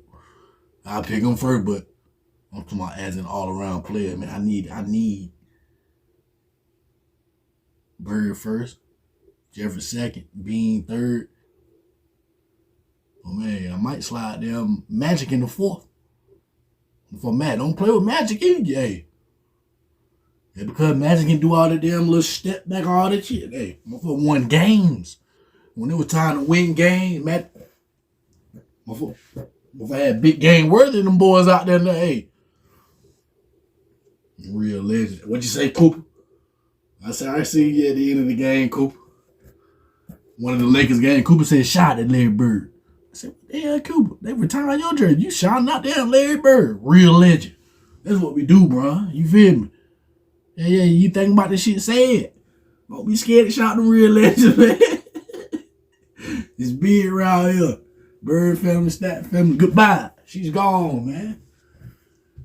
Speaker 1: I'll pick him first, but I'm talking about as an all-around player, man. I need Bird first, Jeffrey second, Bean third. Oh man, I might slide them Magic in the fourth. For Magic, don't play with Magic either, hey. Yeah, because Magic can do all the damn little step back, all that shit. Hey, motherfucker won games. When it was time to win games, motherfucker had big game worthy of them boys out there. Hey, real legend. What you say, Cooper? I see you at the end of the game, Cooper. One of the Lakers game, Cooper said, shot at Larry Bird. I said, what the hell, Cooper? They retired your jersey. You shouting out there at Larry Bird. Real legend. That's what we do, bro. You feel me? Yeah, you think about the shit, say it. Don't be scared to shout them real legends, man. It's big around here. Bird family, Stat family, goodbye. She's gone, man.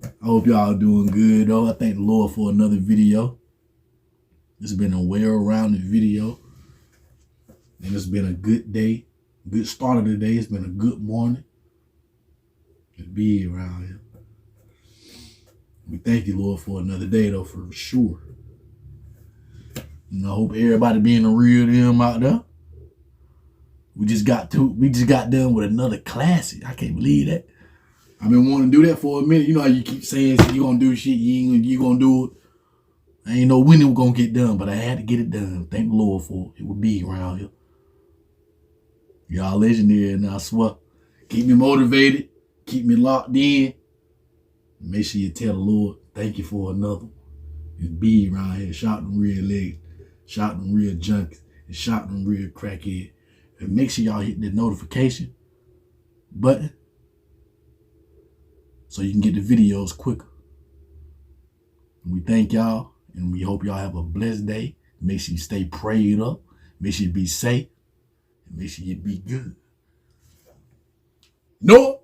Speaker 1: I hope y'all doing good, though. I thank the Lord for another video. This has been a well-rounded video. And it's been a good day. Good start of the day. It's been a good morning. It's big around here. We thank you, Lord, for another day, though, for sure. And I hope everybody being a real them out there. We just got done with another classic. I can't believe that. I've been wanting to do that for a minute. You know how you keep saying you gonna do shit, you gonna do it. I ain't know when it was gonna get done, but I had to get it done. Thank the Lord for it. It would be around here. Y'all legendary, and I swear. Keep me motivated. Keep me locked in. Make sure you tell the Lord, thank you for another one. It's be around here. Shout them real legs. Shout them real junkies. And shout them real crackhead. And make sure y'all hit the notification button so you can get the videos quicker. And we thank y'all, and we hope y'all have a blessed day. Make sure you stay prayed up. Make sure you be safe. And make sure you be good. No.